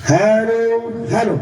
Hello hello.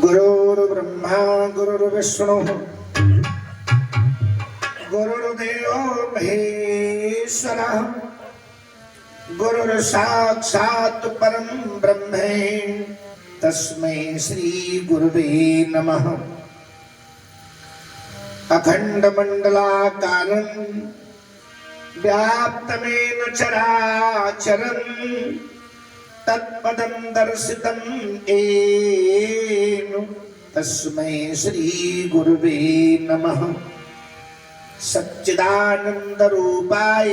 गुरुर्ब्रह्मा गुरुर्विष्णु गुरुर्देवो महेश्वरः गुरुर्साक्षात् परं ब्रह्म तस्मै श्री गुरुवे नमः। अखंडमंडलाकारं व्याप्तमेन चराचरं तत्पदं दर्शितं येन तस्मै श्री गुरुवे नमः। सच्चिदानंद रूपाय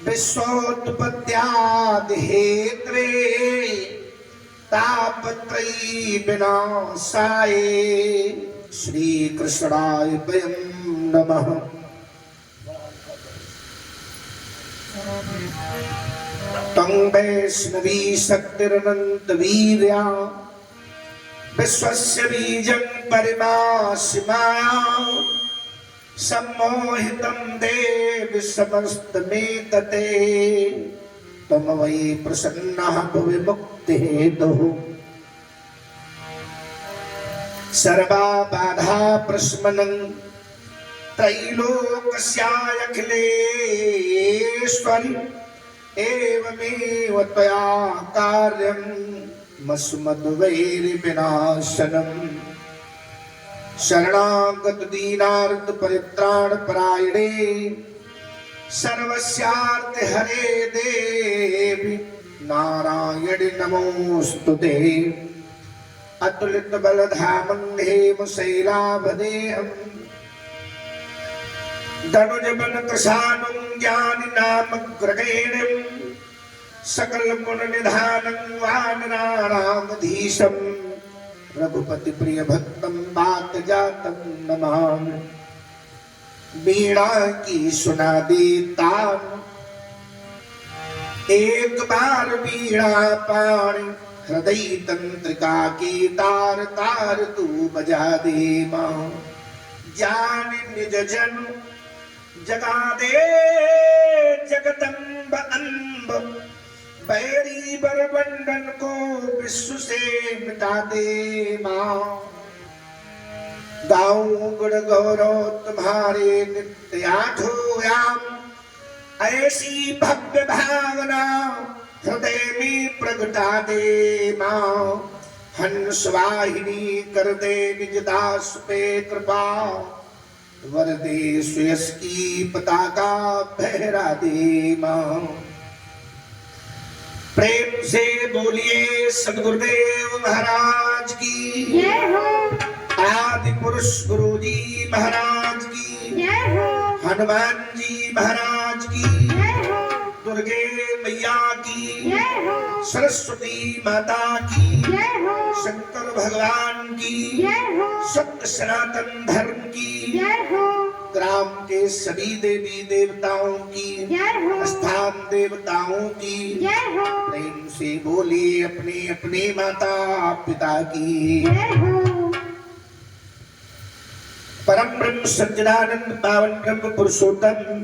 विश्वोत्पत्त्यादिहेतवे तापत्रयी विनाशाय श्री कृष्णाय वयं नमः। तं वैष्णवी शक्तिरनंत वीर्या विश्वस्य बीजं परिमासि माया सम्मोहितं देवि समस्तमेतते त्वं वै प्रसन्नः भुवि मुक्तिहेतुः। सर्वा बाधा प्रशमनं त्रैलोक्यस्याखिलेश्वरि एवमेव त्वया कार्यं मस्मद्वैरिविनाशनम्। शरणागत दीनार्थ परित्राण परायणे सर्वस्यार्थ हरे देवी नारायण नमोस्तुते। अतुलित बलधामं हेम शैलाभदेहम् धनुज बन कृशानं ज्ञानि नामग्रगणिं सकल गुण निधानं वानराणामधीशं रघुपति प्रिय भक्तं बात जातं नमामि। वीणा की सुना देता एक बार वीणा पाणी हृदय तंत्रिका की तार तार तू बजा दे मां। जान निज जन जगा दे जगदम्ब अम्ब बैरी बरबंडन को विश्व से मिटा दे मां। गाऊं गुण गौरव तुम्हारे नित्य आठोयाम ऐसी भव्य भावना हृदय में प्रगटा दे मां। हंस वाहिनी कर दे निज दास पे कृपा वरदे सुयस की पताका फहरा दे मां। प्रेम से बोलिए सदगुरुदेव महाराज की जय हो। आदि पुरुष गुरु जी महाराज की जय हो। हनुमान जी महाराज की जय हो। दुर्गे मैया की जय हो। सरस्वती माता की जय हो। शंकर भगवान की जय हो। सत्य सनातन धर्म की जय हो। ग्राम के सभी देवी देवताओं की जय हो। स्थान देवताओं की जय हो। प्रेम से बोलिए अपने अपने माता पिता की जय हो। परम ब्रह्म सच्चिदानंद पावन ब्रह्म पुरुषोत्तम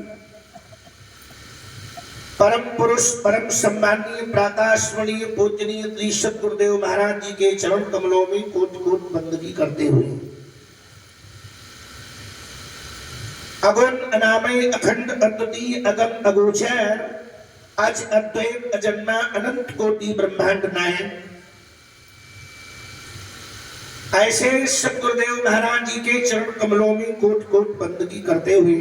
परम पुरुष परम सम्मानीय प्रातःस्मरणीय पूजनीय श्री सद्गुरुदेव महाराज जी के चरण कमलों में कोटि कोटि बंदगी करते हुए अगुण अनामय अखंड अद्वितीय अगम अगोचर अज अद्वैत अजन्मा अनंत कोटि ब्रह्मांड नायक ऐसे सद्गुरुदेव महाराज जी के चरण कमलों में कोट कोट बंदगी करते हुए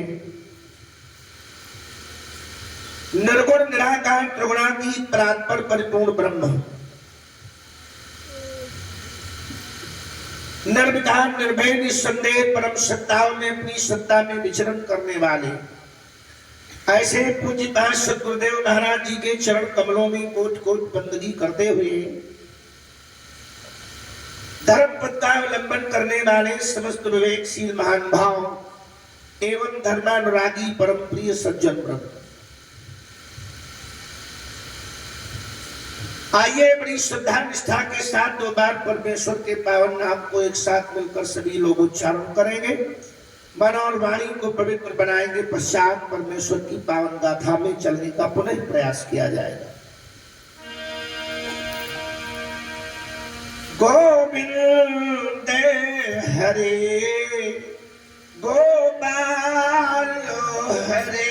निर्गुण निराकार त्रिगुणातीत परात्पर परिपूर्ण ब्रह्म निर्विकार निर्भय निसंदेह परम सत्ताओं में अपनी सत्ता में विचरण करने वाले ऐसे पूज्य सद्गुरुदेव महाराज जी के चरण कमलों में कोट कोट बंदगी करते हुए धर्म पथ का अवलंबन करने वाले समस्त विवेकशील महान भाव एवं धर्मानुरागी परम प्रिय सज्जन ब्रह्म आइए बड़ी श्रद्धा निष्ठा के साथ दो बार परमेश्वर के पावन नाम को एक साथ मिलकर सभी लोग उच्चारण करेंगे मन और वाणी को पवित्र बनाएंगे पश्चात परमेश्वर की पावन गाथा में चलने का पुनः प्रयास किया जाएगा। गोविंद हरे गोपाल हरे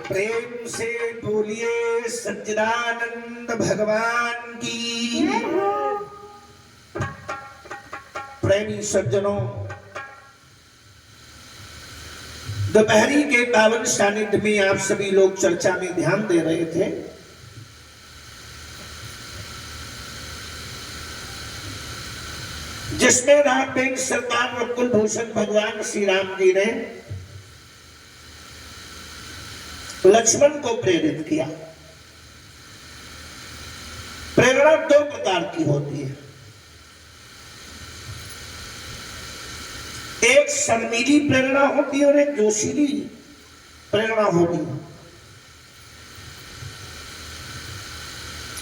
प्रेम से बोलिए सच्चिदानंद भगवान की। प्रेमी सज्जनों, दोपहरी के पावन सानिध्य में आप सभी लोग चर्चा में ध्यान दे रहे थे। जिसमें रामबेन सरकार और कुलभूषण भगवान श्री राम जी ने लक्ष्मण को प्रेरित किया। प्रेरणा दो प्रकार की होती है, एक शर्मीली प्रेरणा होती है और एक जोशीली प्रेरणा होती है।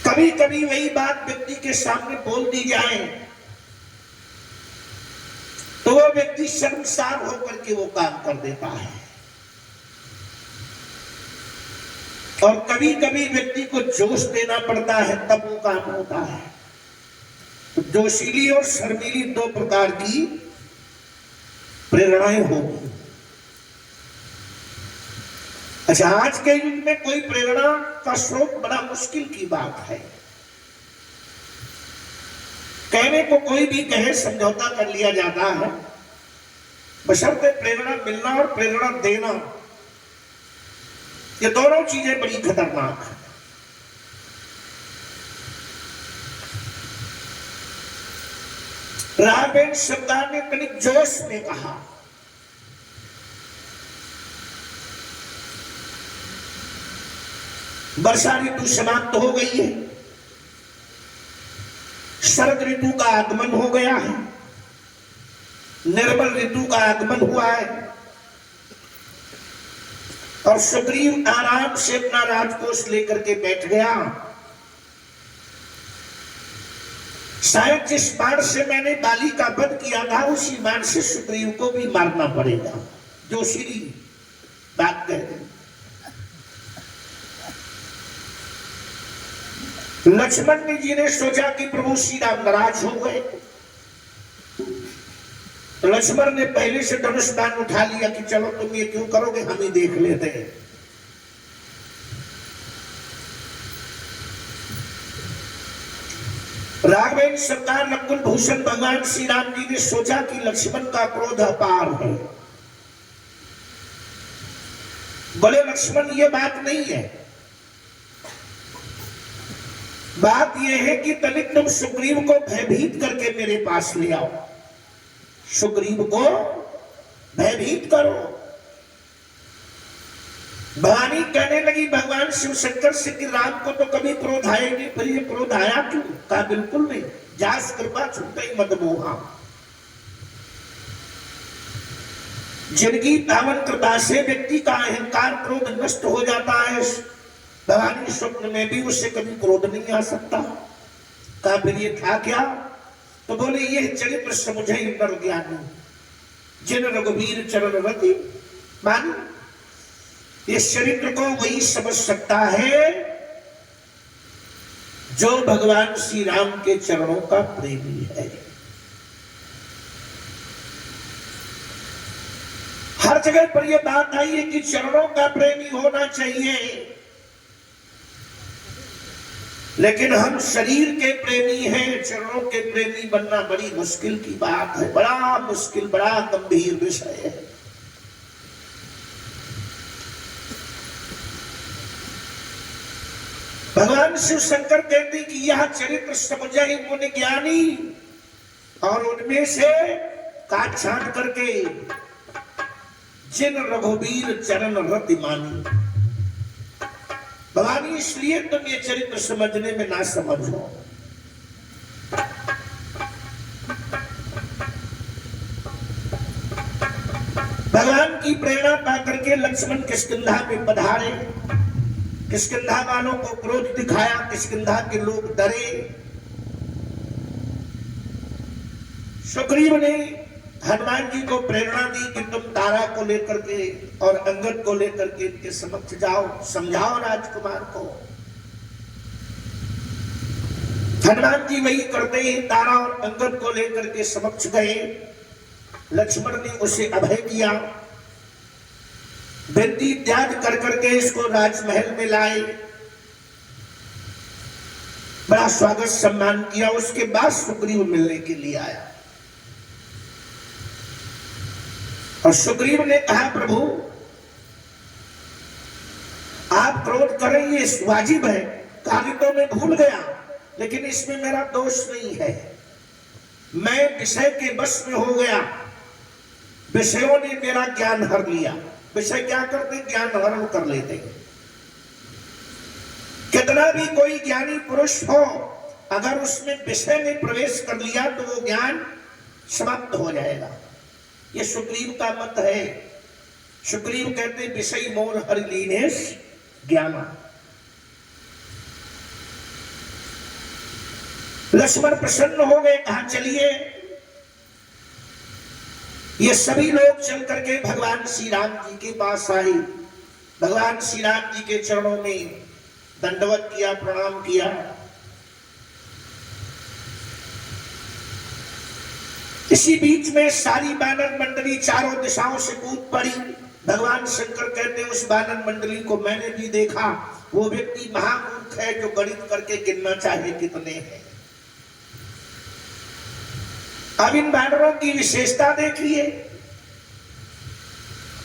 कभी कभी वही बात व्यक्ति के सामने बोल दी जाए तो वो व्यक्ति शर्मसार होकर के वो काम कर देता है, और कभी कभी व्यक्ति को जोश देना पड़ता है तब वो काम होता है। तो जोशीली और शर्मीली दो प्रकार की प्रेरणाएं होगी। अच्छा, आज के युग में कोई प्रेरणा का स्रोत बड़ा मुश्किल की बात है। कहने को कोई भी कहे समझौता कर लिया जाता है, बशर्ते प्रेरणा मिलना और प्रेरणा देना, ये दोनों चीजें बड़ी खतरनाक है। राघवेंद्र सरकार ने तनिक जोश में कहा, वर्षा ऋतु समाप्त हो गई है, शरद ऋतु का आगमन हो गया है, निर्मल ऋतु का आगमन हुआ है और सुग्रीव आराम से अपना राजकोष लेकर के बैठ गया। शायद जिस बाण से मैंने बाली का वध किया था उसी बाण से सुग्रीव को भी मारना पड़ेगा। जो श्री बात कह रहे, लक्ष्मण जी ने सोचा कि प्रभु श्री राम नाराज हो गए, तो लक्ष्मण ने पहले से धनुष बाण उठा लिया कि चलो तुम ये क्यों करोगे, हम ही देख लेते हैं। राघवेंद्र सरकार नकुल भूषण भगवान श्री राम जी ने सोचा कि लक्ष्मण का क्रोध अपार है। बोले लक्ष्मण ये बात नहीं है, बात यह है कि तनिक तुम सुग्रीव को भयभीत करके मेरे पास ले आओ, सुग्रीव को भयभीत करो। भवानी कहने लगी भगवान शिव शंकर से कि राम को तो कभी क्रोध आए नहीं, फिर ये क्रोध आया क्यों? कहा बिल्कुल नहीं, जास कृपा छूटे मद मोहा। जिनकी पावन कृपा से व्यक्ति का अहंकार क्रोध नष्ट हो जाता है, भवानी स्वप्न में भी उससे कभी क्रोध नहीं आ सकता। कहा फिर ये था क्या? तो बोले ये चरित्र समुझे नर ज्ञानी, जिन रघुवीर चरण रति मान। इस चरित्र को वही समझ सकता है जो भगवान श्री राम के चरणों का प्रेमी है। हर जगह पर यह बात आई है कि चरणों का प्रेमी होना चाहिए, लेकिन हम शरीर के प्रेमी हैं, चरणों के प्रेमी बनना बड़ी मुश्किल की बात है, बड़ा मुश्किल, बड़ा गंभीर विषय है। भगवान शिव शंकर कहते कि यह चरित्र समझे मुनि ज्ञानी, और उनमें से काट छांट करके जिन रघुवीर चरण रति मानी। भवानी इसलिए तुम ये चरित्र समझने में ना समझो। भगवान की प्रेरणा पाकर के लक्ष्मण किष्किंधा में पधारे। किष्किंधा वालों को क्रोध दिखाया, किष्किंधा के लोग डरे। सुग्रीव ने हनुमान जी को प्रेरणा दी कि तुम तारा को लेकर के और अंगद को लेकर के इनके समक्ष जाओ, समझाओ राजकुमार को। हनुमान जी वही करते ही तारा और अंगद को लेकर के समक्ष गए। लक्ष्मण ने उसे अभय दिया, विनती इत्यादि कर करके इसको राजमहल में लाए, बड़ा स्वागत सम्मान किया। उसके बाद सुग्रीव मिलने के लिए आया और सुग्रीव ने कहा प्रभु आप क्रोध करें ये वाजिब है, कार्य तो मैं भूल गया, लेकिन इसमें मेरा दोष नहीं है। मैं विषय के वश में हो गया, विषयों ने मेरा ज्ञान हर लिया। विषय क्या करते? ज्ञान हरण कर लेते। कितना भी कोई ज्ञानी पुरुष हो, अगर उसमें विषय ने प्रवेश कर लिया तो वो ज्ञान समाप्त हो जाएगा। ये सुग्रीव का मत है। सुग्रीव कहते विषय मोर हरि लीनेश ज्ञाना। लक्ष्मण प्रसन्न हो गए, कहा चलिए। ये सभी लोग चल करके भगवान श्री राम जी के पास आए। भगवान श्री राम जी के चरणों में दंडवत किया, प्रणाम किया। इसी बीच में सारी वानर मंडली चारों दिशाओं से कूद पड़ी। भगवान शंकर कहते उस वानर मंडली को मैंने भी देखा, वो व्यक्ति महामूर्ख है जो गणित करके गिनना चाहे कितने हैं। अब इन वानरों की विशेषता देखिए,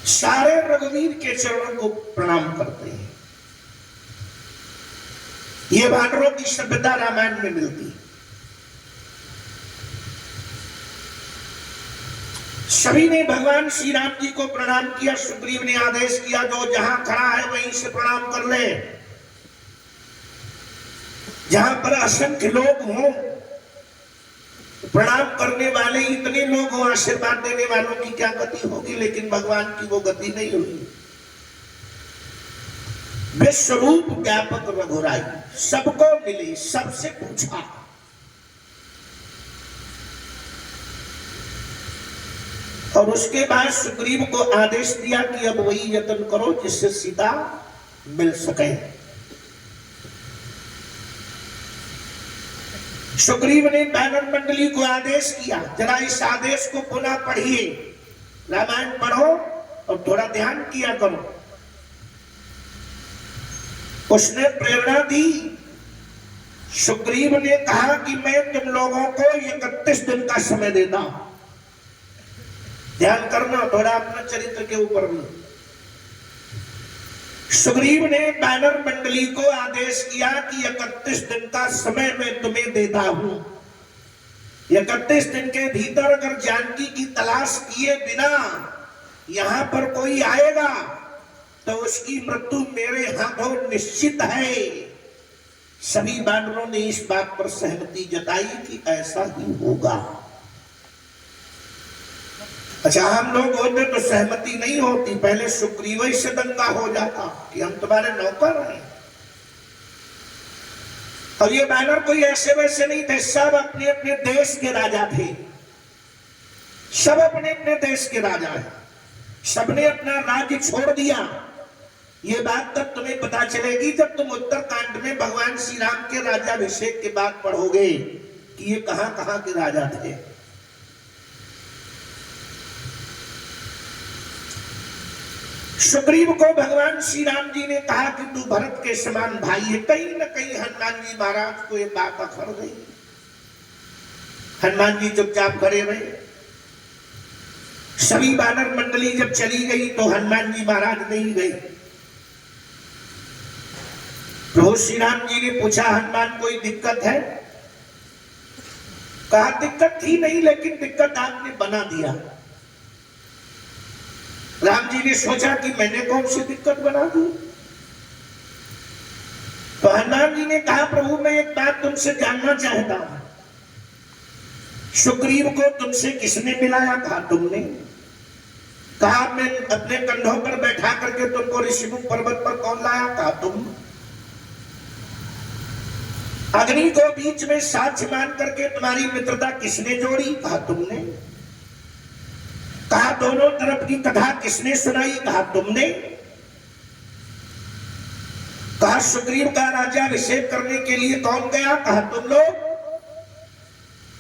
सारे रघुवीर के चरणों को प्रणाम करते हैं। ये वानरों की सभ्यता रामायण में मिलती। सभी ने भगवान श्री राम जी को प्रणाम किया। सुग्रीव ने आदेश किया जो जहां खड़ा है वहीं से प्रणाम कर ले। जहां पर असंख्य लोग हों, प्रणाम करने वाले इतने लोग हों, आशीर्वाद देने वालों की क्या गति होगी, लेकिन भगवान की वो गति नहीं हुई। विश्वरूप व्यापक रघुराई, सबको मिली, सबसे पूछा। और उसके बाद सुग्रीव को आदेश दिया कि अब वही यत्न करो जिससे सीता मिल सके। सुग्रीव ने वानर मंडली को आदेश किया, जरा इस आदेश को पुनः पढ़िए, रामायण पढ़ो और थोड़ा ध्यान किया करो। उसने प्रेरणा दी। सुग्रीव ने कहा कि मैं तुम लोगों को 31 दिन का समय देता हूं। ध्यान करना थोड़ा अपना चरित्र के ऊपर भी। सुग्रीव ने वानर मंडली को आदेश किया कि 31 दिन का समय मैं तुम्हें देता हूं। 31 दिन के भीतर अगर जानकी की तलाश किए बिना यहां पर कोई आएगा तो उसकी मृत्यु मेरे हाथों निश्चित है। सभी वानरों ने इस बात पर सहमति जताई कि ऐसा ही होगा। अच्छा, हम लोग होते तो सहमति नहीं होती, पहले सुग्रीव से दंगा हो जाता कि हम तुम्हारे नौकर हैं। और ये वानर कोई ऐसे वैसे नहीं थे, सब अपने अपने देश के राजा थे। सब अपने अपने देश के राजा हैं। सबने अपना राज्य छोड़ दिया। ये बात तब तुम्हें पता चलेगी जब तुम उत्तरकांड में भगवान श्री राम के राज्याभिषेक के बाद पढ़ोगे कि ये कहां कहां के राजा थे। सुग्रीव को भगवान श्री राम जी ने कहा कि तू भरत के समान भाई है। कहीं न कहीं हनुमान जी महाराज को ये बात अखर गई। हनुमान जी चुपचाप खड़े रहे। सभी वानर मंडली जब चली गई तो हनुमान जी महाराज नहीं गए। प्रभु श्री राम जी ने पूछा, हनुमान कोई दिक्कत है? कहा दिक्कत थी नहीं, लेकिन दिक्कत आपने बना दिया। राम जी ने सोचा कि मैंने कौन सी दिक्कत बना दी। तो हनुमान जी ने कहा, प्रभु मैं एक बात तुमसे जानना चाहता हूं। सुग्रीव को तुमसे किसने मिलाया? कहा तुमने। कहा मैं अपने कंधों पर बैठा करके तुमको ऋषिमुख पर्वत पर कौन लाया? कहा तुम। अग्नि को बीच में साक्ष्य मान करके तुम्हारी मित्रता किसने जोड़ी? कहा तुमने। कहा दोनों तरफ की कथा किसने सुनाई? कहा तुमने। कहा सुग्रीव का राज्याभिषेक करने के लिए कौन गया? कहा तुम लोग।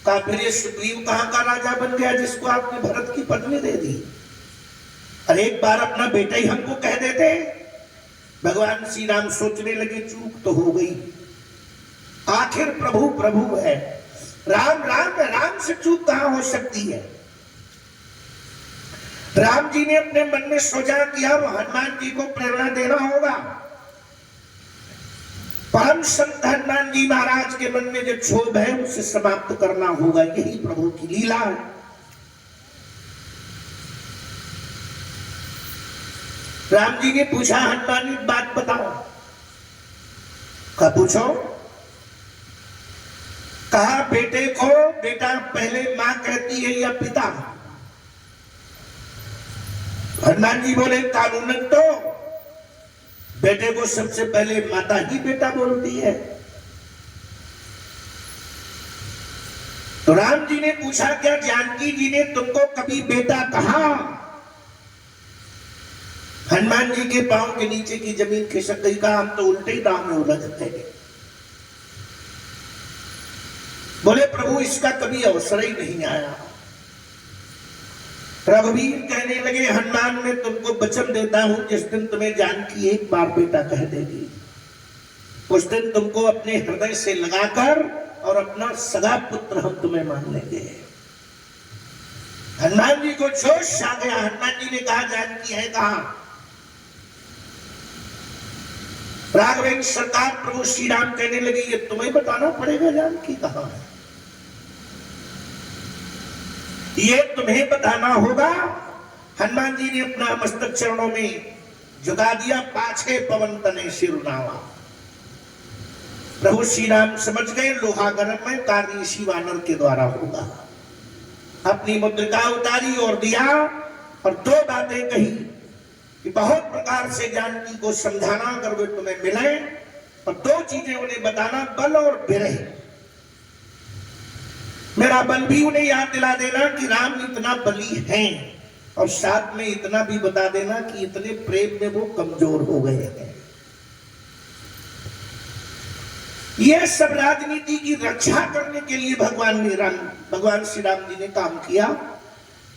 कहा फिर ये सुग्रीव कहां का राजा बन गया जिसको आपने भरत की पत्नी दे दी? अरे एक बार अपना बेटा ही हमको कह देते। भगवान श्री राम सोचने लगे चूक तो हो गई। आखिर प्रभु प्रभु है, राम राम है, राम से चूक कहां हो सकती है? राम जी ने अपने मन में सोचा कि अब हनुमान जी को प्रेरणा देना होगा। परम संत हनुमान जी महाराज के मन में जो क्षोभ है उसे समाप्त करना होगा। यही प्रभु की लीला है। राम जी ने पूछा, हनुमान एक बात बताओ। कहा पूछो। कहा बेटे को बेटा पहले मां कहती है या पिता? हनुमान जी बोले कानूनन तो बेटे को सबसे पहले माता ही बेटा बोलती है। तो राम जी ने पूछा, क्या जानकी जी ने तुमको कभी बेटा कहा? हनुमान जी के पांव के नीचे की जमीन खिसक गई। कहा हम तो उल्टे ही दाम में उलझते हैं। बोले प्रभु इसका कभी अवसर ही नहीं आया। रघुवीर कहने लगे, हनुमान मैं तुमको वचन देता हूं जिस दिन तुम्हें जानकी एक बार बेटा कह देगी उस दिन तुमको अपने हृदय से लगाकर और अपना सगा पुत्र हम तुम्हें मान लेंगे। हनुमान जी को जोश आ गया। हनुमान जी ने कहा जानकी है कहां? राघवेंद्र सरकार प्रभु श्री राम कहने लगे, ये तुम्हें बताना पड़ेगा जानकी कहां है। ये तुम्हें बताना होगा। हनुमान जी ने अपना मस्तक चरणों में झुका दिया। पाछे पवन तने सिरुनावा। प्रभु श्री राम समझ गए लोहा गर्म में कार्य इसी वानर के द्वारा होगा। अपनी मुद्रिका उतारी और दिया और दो बातें कही कि बहुत प्रकार से जानकी को समझाना अगर वे तुम्हें मिले, और दो चीजें उन्हें बताना, बल और विरह। मेरा बल भी उन्हें याद दिला देना कि राम इतना बली हैं, और साथ में इतना भी बता देना कि इतने प्रेम में वो कमजोर हो गए हैं। यह सब राजनीति की रक्षा करने के लिए भगवान श्री राम जी ने काम किया।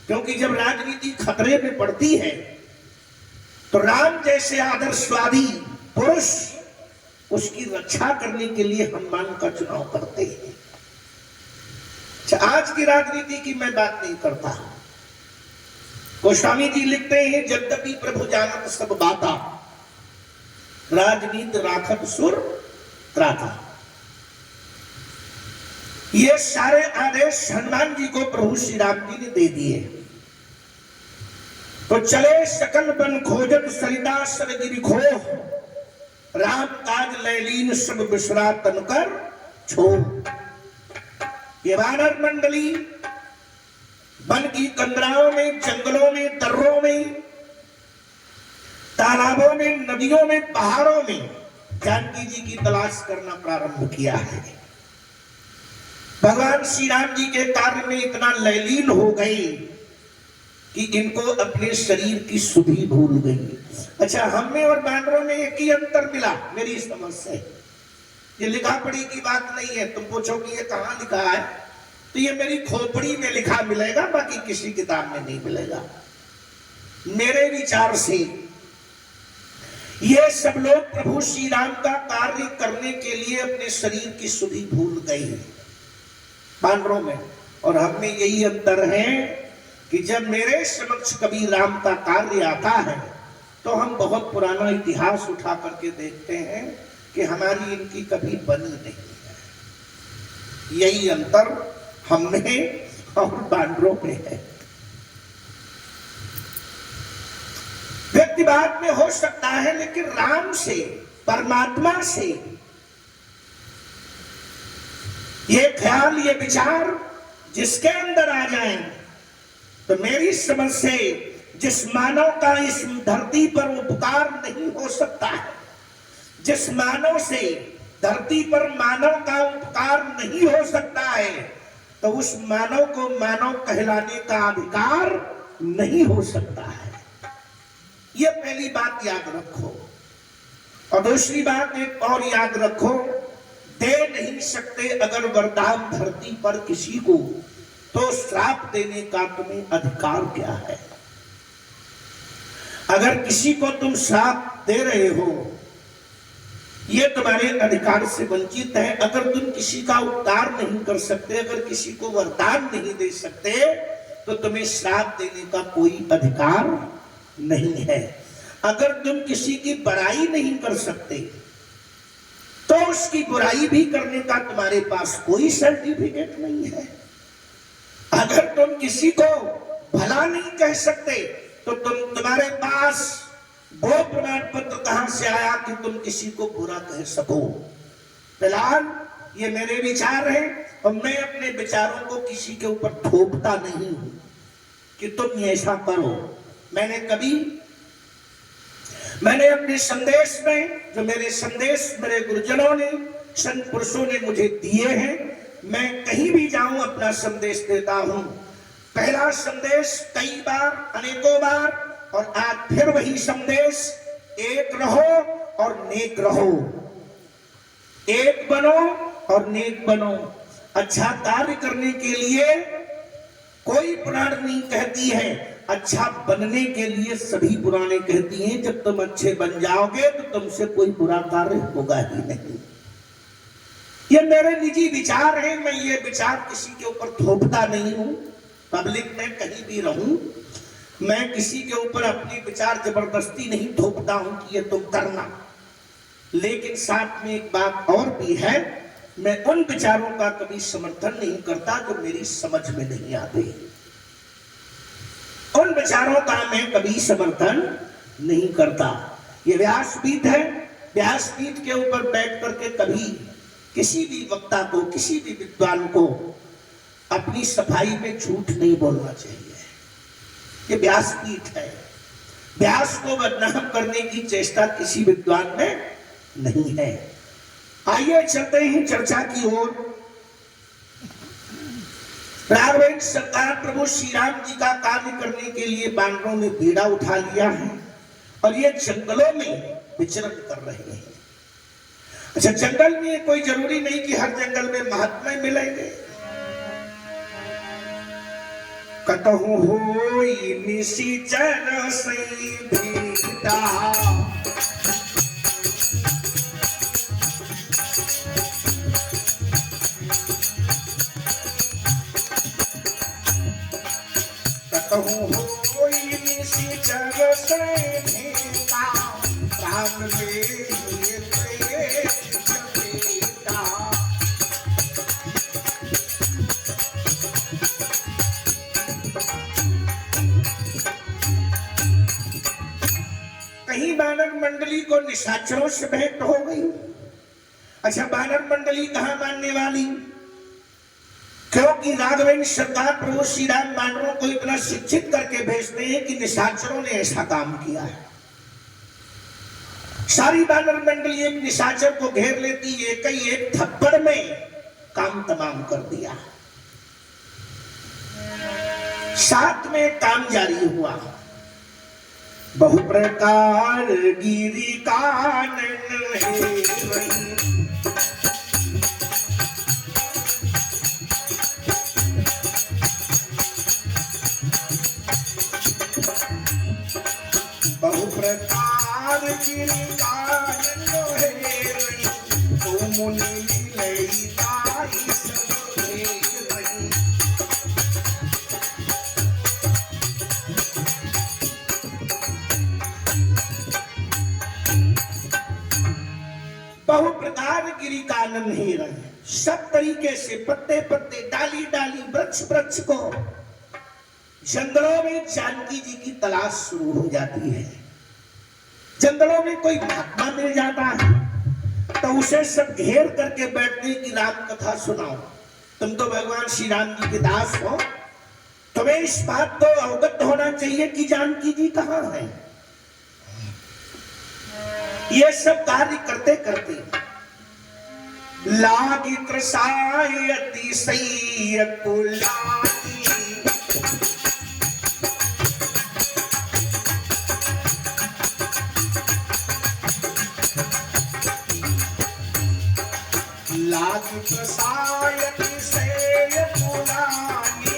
क्योंकि जब राजनीति खतरे में पड़ती है तो राम जैसे आदर्शवादी पुरुष उसकी रक्षा करने के लिए हनुमान का चुनाव करते हैं। आज की राजनीति की मैं बात नहीं करता। गोस्वामी जी लिखते हैं, यद्यपि प्रभु जानत सब बाता, राजनीति राखत सुर त्राता। ये सारे आदेश हनुमान जी को प्रभु श्री राम जी ने दे दिए। तो चले सकल बन खोजत सरिता सरगिरि खोह, राम काज लैलीन सब बिसरा तनकर छोड़। ये वानर मंडली वन की कंदराओं में, जंगलों में, दर्रों में, तालाबों में, नदियों में, पहाड़ों में जानकी जी की तलाश करना प्रारंभ किया है। भगवान श्री राम जी के कार्य में इतना लयलीन हो गए कि इनको अपने शरीर की सुधि भूल गई। अच्छा, हम में और बानरों में एक ही अंतर मिला मेरी समझ से। ये लिखा पढ़ी की बात नहीं है। तुम पूछो कि ये कहां लिखा है, तो ये मेरी खोपड़ी में लिखा मिलेगा, बाकी किसी किताब में नहीं मिलेगा। मेरे विचार से ये सब लोग प्रभु श्री राम का कार्य करने के लिए अपने शरीर की सुधि भूल गए बानरों में। और हम में यही अंतर है कि जब मेरे समक्ष कभी राम का कार्य आता है तो हम बहुत पुराना इतिहास उठा करके देखते हैं कि हमारी इनकी कभी बनी नहीं है। यही अंतर हम में और बानरों में है। व्यक्तिवाद में हो सकता है, लेकिन राम से, परमात्मा से ये ख्याल, ये विचार जिसके अंदर आ जाए, तो मेरी समझ से जिस मानव का इस धरती पर उपकार नहीं हो सकता है, जिस मानव से धरती पर मानव का उपकार नहीं हो सकता है, तो उस मानव को मानव कहलाने का अधिकार नहीं हो सकता है। यह पहली बात याद रखो। और दूसरी बात एक और याद रखो, दे नहीं सकते अगर वरदान धरती पर किसी को, तो श्राप देने का तुम्हें अधिकार क्या है? अगर किसी को तुम श्राप दे रहे हो, ये तुम्हारे अधिकार से वंचित है। अगर तुम किसी का उपकार नहीं कर सकते, अगर किसी को वरदान नहीं दे सकते, तो तुम्हें श्राप देने का कोई अधिकार नहीं है। अगर तुम किसी की बड़ाई नहीं कर सकते, तो उसकी बुराई भी करने का तुम्हारे पास कोई सर्टिफिकेट नहीं है। अगर तुम किसी को भला नहीं कह सकते, तो तुम्हारे पास वो प्रमाण पत्र कहां से आया कि तुम किसी को बुरा कह सको? फिलहाल ये मेरे विचार हैं, और मैं अपने विचारों को किसी के ऊपर थोपता नहीं हूं कि तुम ऐसा करो। मैंने अपने संदेश में, जो मेरे संदेश मेरे गुरुजनों ने, संत पुरुषों ने मुझे दिए हैं, मैं कहीं भी जाऊं अपना संदेश देता हूं। पहला संदेश कई बार, अनेकों बार, और आज फिर वही संदेश, एक रहो और नेक रहो। एक बनो और नेक बनो। अच्छा कार्य करने के लिए कोई पुराण नहीं कहती है, अच्छा बनने के लिए सभी पुराने कहती हैं। जब तुम अच्छे बन जाओगे तो तुमसे कोई बुरा कार्य होगा ही नहीं। ये मेरे निजी विचार हैं, मैं ये विचार किसी के ऊपर थोपता नहीं हूं। पब्लिक में कहीं भी रहूं, मैं किसी के ऊपर अपने विचार जबरदस्ती नहीं थोपता हूं कि ये तुम करना। लेकिन साथ में एक बात और भी है, मैं उन विचारों का कभी समर्थन नहीं करता जो मेरी समझ में नहीं आते। उन विचारों का मैं कभी समर्थन नहीं करता। ये व्यासपीठ है, व्यासपीठ के ऊपर बैठ करके कभी किसी भी वक्ता को, किसी भी विद्वान को अपनी सफाई में झूठ नहीं बोलना चाहिए। ये व्यासपीठ है, व्यास को बदनाम करने की चेष्टा किसी विद्वान में नहीं है। आइए चलते हैं चर्चा की ओर। राघवेंद्र सरकार प्रभु श्री राम जी का कार्य करने के लिए बानरों ने बीड़ा उठा लिया है और ये जंगलों में विचरण कर रहे हैं। अच्छा, जंगल में कोई जरूरी नहीं कि हर जंगल में महात्मा मिलेंगे। कतहु होई निशिचर से भेटा, कतहु होई निशिचर से भेटा, राम ले बानर मंडली को निशाचरों से भेंट हो गई। अच्छा, बानर मंडली कहां मानने वाली? क्योंकि राघवेंद्र सरकार प्रभु श्री राम बानरों को इतना शिक्षित करके भेजते हैं कि निशाचरों ने ऐसा काम किया है। सारी बानर मंडली एक निशाचर को घेर लेती, एक ही एक थप्पड़ में काम तमाम कर दिया। साथ में काम जारी हुआ। बहु प्रकार गिरी कानन है वही, बहु प्रकार गिरी कानन है वही, तो मुनि लई ताई सब वही। बहु प्रकार गिरी कानन ही रहे, सब तरीके से पत्ते पत्ते, डाली डाली, वृक्ष वृक्ष को जंगलों में जानकी जी की तलाश शुरू हो जाती है। जंगलों में कोई महात्मा मिल जाता है तो उसे सब घेर करके बैठने की राम कथा सुनाओ। तुम तो भगवान श्री राम जी के दास हो, तुम्हें इस बात को अवगत होना चाहिए कि जानकी जी कहाँ है। ये सब कार्य करते करते लागी त्रसाय अतिशय कुलानी, लागी त्रसाय अतिशय कुलानी,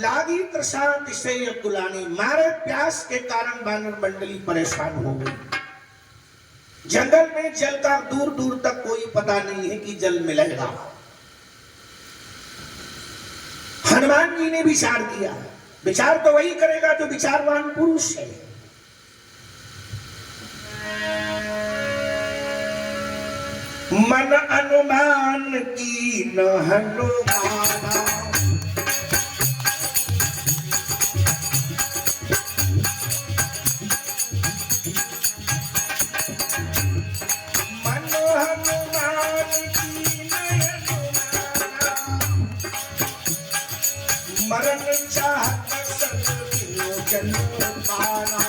लागी त्रसा से कुलानी, मारे प्यास के कारण बानर मंडली परेशान हो गई। जंगल में जल का दूर दूर तक कोई पता नहीं है कि जल मिलेगा। हनुमान जी ने विचार किया। विचार तो वही करेगा जो विचारवान पुरुष है। मन अनुमान की न हनुमाना, मरण चाहत सदविलोचन पाना,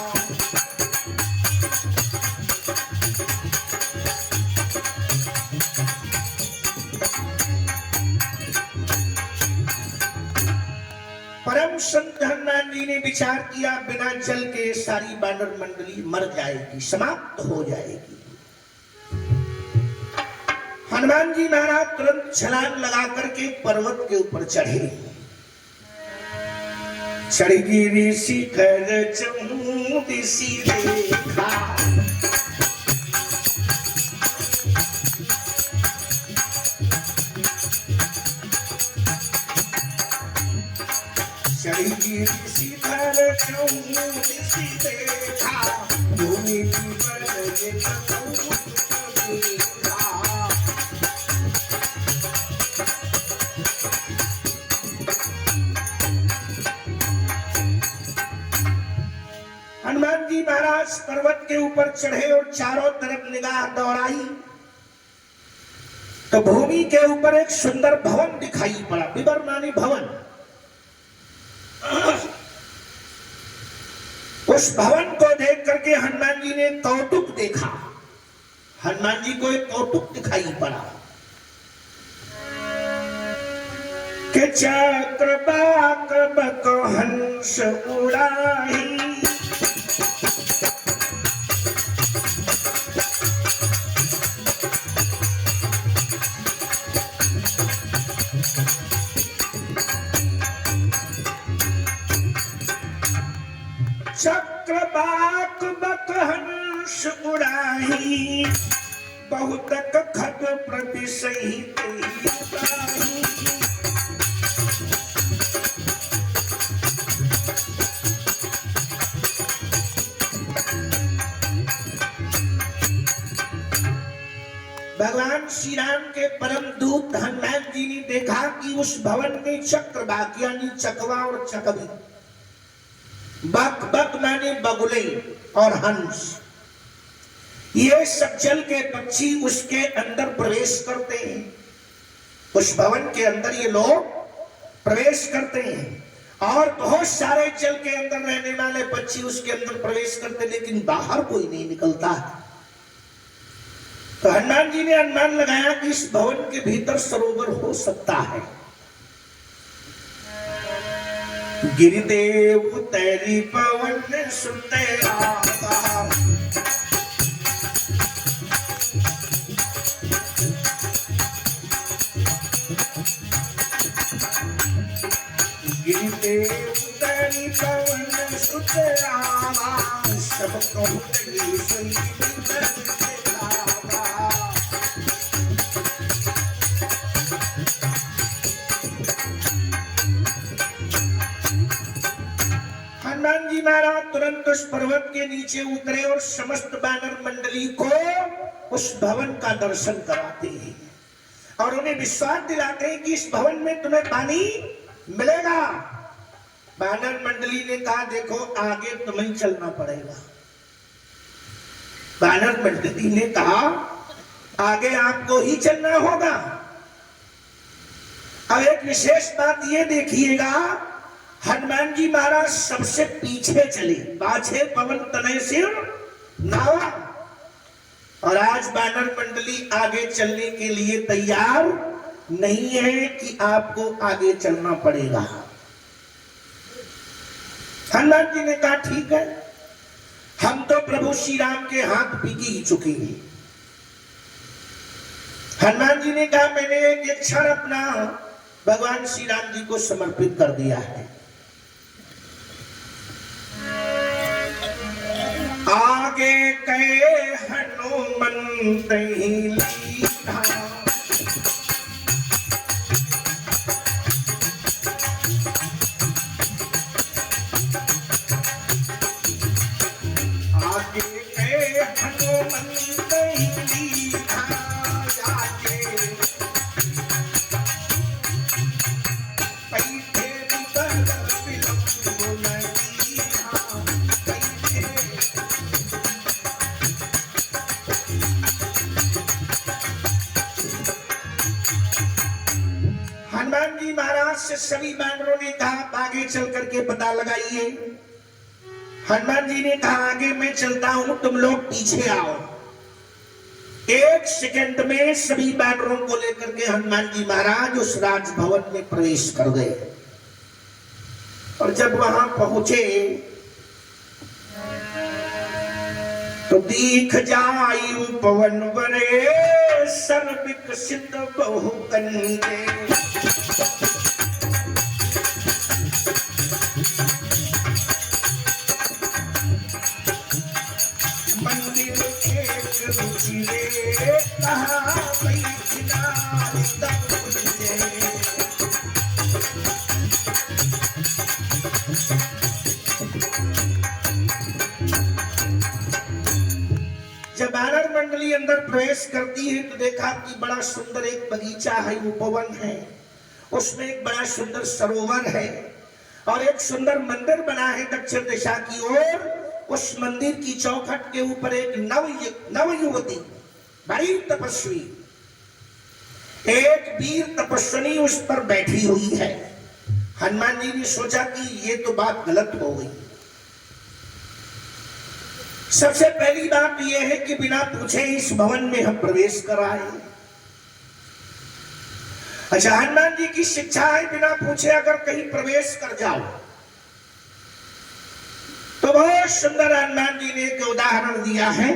परम संत हनुमान जी ने विचार किया, बिना जल के सारी बानर मंडली मर जाएगी, समाप्त हो जाएगी। हनुमान जी महाराज तुरंत छलांग लगा करके पर्वत के ऊपर चढ़े। चढ़ गिरी शिखर चमुदिसी देखा, गिरिशिखर चौमुखी देखा, भूमि पर एक देखा। हनुमान जी महाराज पर्वत के ऊपर चढ़े और चारों तरफ निगाह दौड़ाई तो भूमि के ऊपर एक सुंदर भवन दिखाई पड़ा। विवर माने भवन। उस भवन को देख करके हनुमान जी ने कौतुक देखा। हनुमान जी को एक कौतुक दिखाई पड़ा कि चक्रवाक बक हंस उड़ाही, चक्रवाक बक हंस उड़ाही, बहुतक खग प्रतिसही देही। भगवान श्री राम के परम दूत हनुमान जी ने देखा कि उस भवन में चक्रवाक यानी चकवा और चकवी, बक बक माने बगुले और हंस, ये सब जल के पक्षी उसके अंदर प्रवेश करते हैं। उस भवन के अंदर ये लोग प्रवेश करते हैं और बहुत सारे जल के अंदर रहने वाले पक्षी उसके अंदर प्रवेश करते, लेकिन बाहर कोई नहीं निकलता है। तो हनुमान जी ने अनुमान लगाया कि इस भवन के भीतर सरोवर हो सकता है। गिरिदेव तेरी पवन सुनते आता, गिरिदेव तेरी पवन सुनते आवा, सब कहूँ सही हनुमान जी महाराज तुरंत उस पर्वत के नीचे उतरे और समस्त वानर मंडली को उस भवन का दर्शन कराते हैं और उन्हें विश्वास दिलाते हैं कि इस भवन में तुम्हें पानी मिलेगा। वानर मंडली ने कहा देखो आगे तुम्हें चलना पड़ेगा। वानर मंडली ने कहा आगे आपको ही चलना होगा। अब एक विशेष बात ये देखिएगा, हनुमान जी महाराज सबसे पीछे चले, बाछे पवन तनय सिर नावा, और आज वानर मंडली आगे चलने के लिए तैयार नहीं है कि आपको आगे चलना पड़ेगा। हनुमान जी ने कहा ठीक है, हम तो प्रभु श्री राम के हाथ पीगी ही चुके हैं। हनुमान जी ने कहा मैंने एक क्षण अपना भगवान श्री राम जी को समर्पित कर दिया है। आगे कहे हनुमंत ही लीधा, आगे कहे हनुमंत ही लीधा, आगे पैठे बितर विलंब नहीं। हनुमान जी महाराज से सभी वानरों ने कहा आगे चल करके पता लगाइए। हनुमान जी ने कहा आगे मैं चलता हूं, तुम लोग पीछे आओ। एक सेकंड में सभी वानरों को लेकर के हनुमान जी महाराज उस राजभवन में प्रवेश कर गए और जब वहां पहुंचे तो दीख जायु पवन बरे सर्व विकसित बहु कन्ये, मंदिर एक रुचिरे कहा बैठना तब वानर मंडली अंदर प्रवेश करती है तो देखा कि बड़ा सुंदर एक बगीचा है, उपवन है, उसमें एक बड़ा सुंदर सरोवर है और एक सुंदर मंदिर बना है दक्षिण दिशा की ओर। उस मंदिर की चौखट के ऊपर एक नव युवती, बड़ी तपस्वी, एक वीर तपस्विनी उस पर बैठी हुई है। हनुमान जी ने सोचा कि ये तो बात गलत हो गई। सबसे पहली बात यह है कि बिना पूछे इस भवन में हम प्रवेश कराए। अच्छा, हनुमान जी की शिक्षा है बिना पूछे अगर कहीं प्रवेश कर जाओ। तो बहुत सुंदर हनुमान जी ने एक उदाहरण दिया है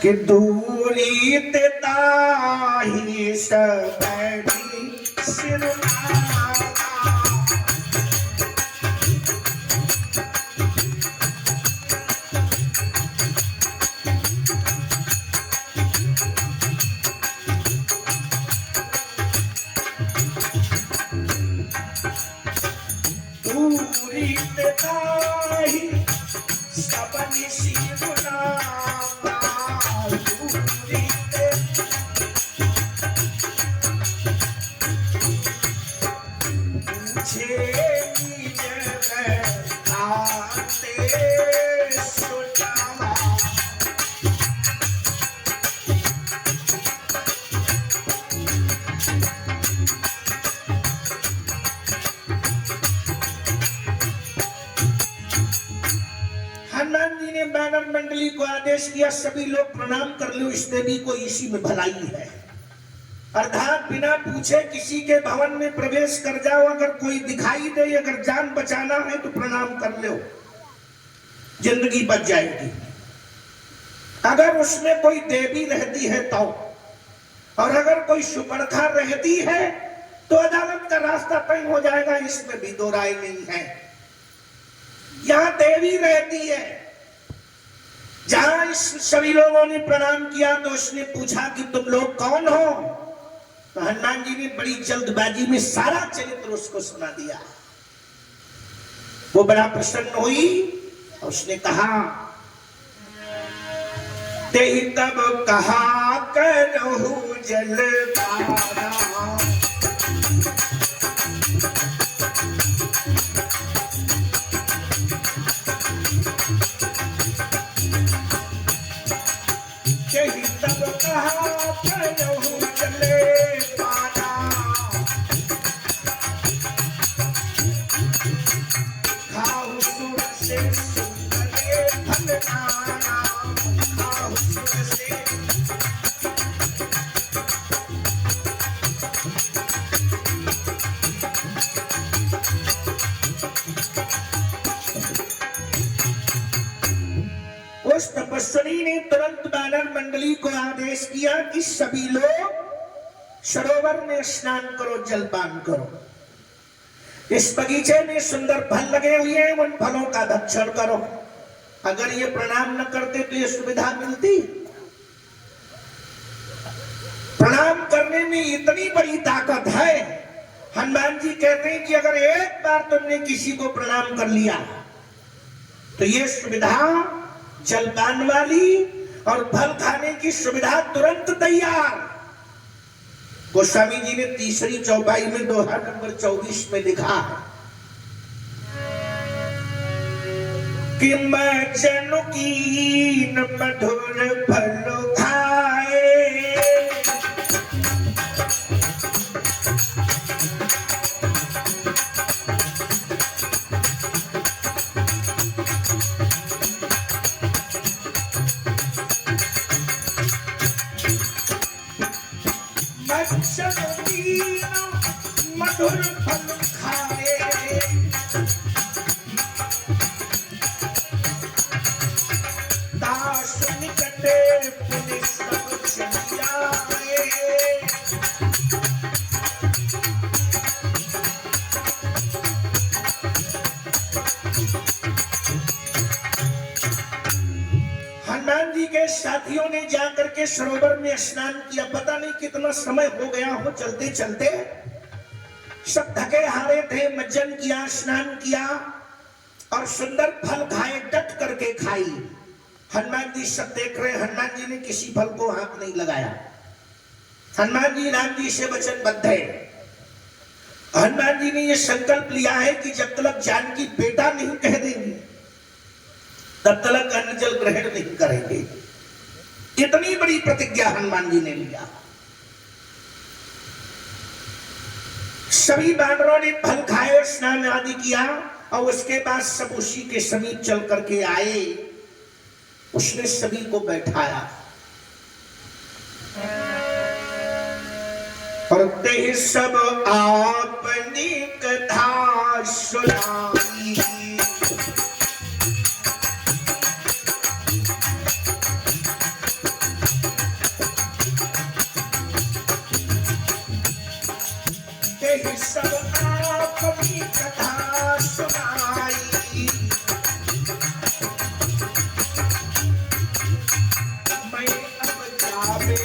कि दूरी ते ताहि सबरी सिरनागा। दूरी ते ताहि सबरी सिरनागा। हनुमान जी ने वानर मंडली को आदेश किया, सभी लोग प्रणाम कर लो, इस देवी को इसी में भलाई है। अर्थात बिना पूछे किसी के भवन में प्रवेश कर जाओ, अगर कोई दिखाई दे, अगर जान बचाना है तो प्रणाम कर लो, जिंदगी बच जाएगी। अगर उसमें कोई देवी रहती है तो, और अगर कोई सुपर्णखा रहती है तो अदालत का रास्ता तय हो जाएगा, इसमें भी दो राय नहीं है। यहां देवी रहती है। जहां सभी लोगों ने प्रणाम किया तो उसने पूछा कि तुम लोग कौन हो। तो हनुमान जी ने बड़ी जल्दबाजी में सारा चरित्र उसको सुना दिया। वो बड़ा प्रसन्न हुई और उसने कहा, ते तब कहा करहु जलधारा। तब कहा करहु जलधारा। खाओ सुर से सुंदरे फलनाना। खाओ सुर से। उस तपस्वी ने तुरंत वानर मंडली को आदेश किया कि सभी लोग सरोवर में स्नान करो, जलपान करो। इस बगीचे में सुंदर फल लगे हुए हैं, उन फलों का भक्षण करो। अगर ये प्रणाम न करते तो ये सुविधा मिलती? प्रणाम करने में इतनी बड़ी ताकत है। हनुमान जी कहते हैं कि अगर एक बार तुमने किसी को प्रणाम कर लिया तो ये सुविधा, जलपान वाली और फल खाने की सुविधा तुरंत तैयार। गोस्वामी जी ने तीसरी चौपाई में दोहा नंबर 24 में लिखा है कि मैं जनु कीन मधुर फल खाए। मधुर फल खाए। दास निकटे पुलिस सब चलियाए। हनुमान जी के साथियों ने जाकर के सरोवर में स्नान किया। पता नहीं कितना समय हो गया हो चलते चलते, सब थके हारे थे। मज्जन किया, स्नान किया और सुंदर फल खाए, डट करके खाई। हनुमान जी सब देख रहे हैं, हनुमान जी ने किसी फल को हाथ नहीं लगाया। हनुमान जी राम जी से वचनबद्ध है। हनुमान जी ने यह संकल्प लिया है कि जब तक जानकी बेटा नहीं कह देंगे तब तक अन्न जल ग्रहण नहीं करेंगे। इतनी बड़ी प्रतिज्ञा हनुमान जी ने लिया। सभी बानरों ने फल खाए, स्नान आदि किया और उसके बाद सब उसी के समीप चल करके आए। उसने सभी को बैठाया और ते सब आपनी कथा सुनाई। ते सब आपनी कथा सुनाई। मैं अब जावे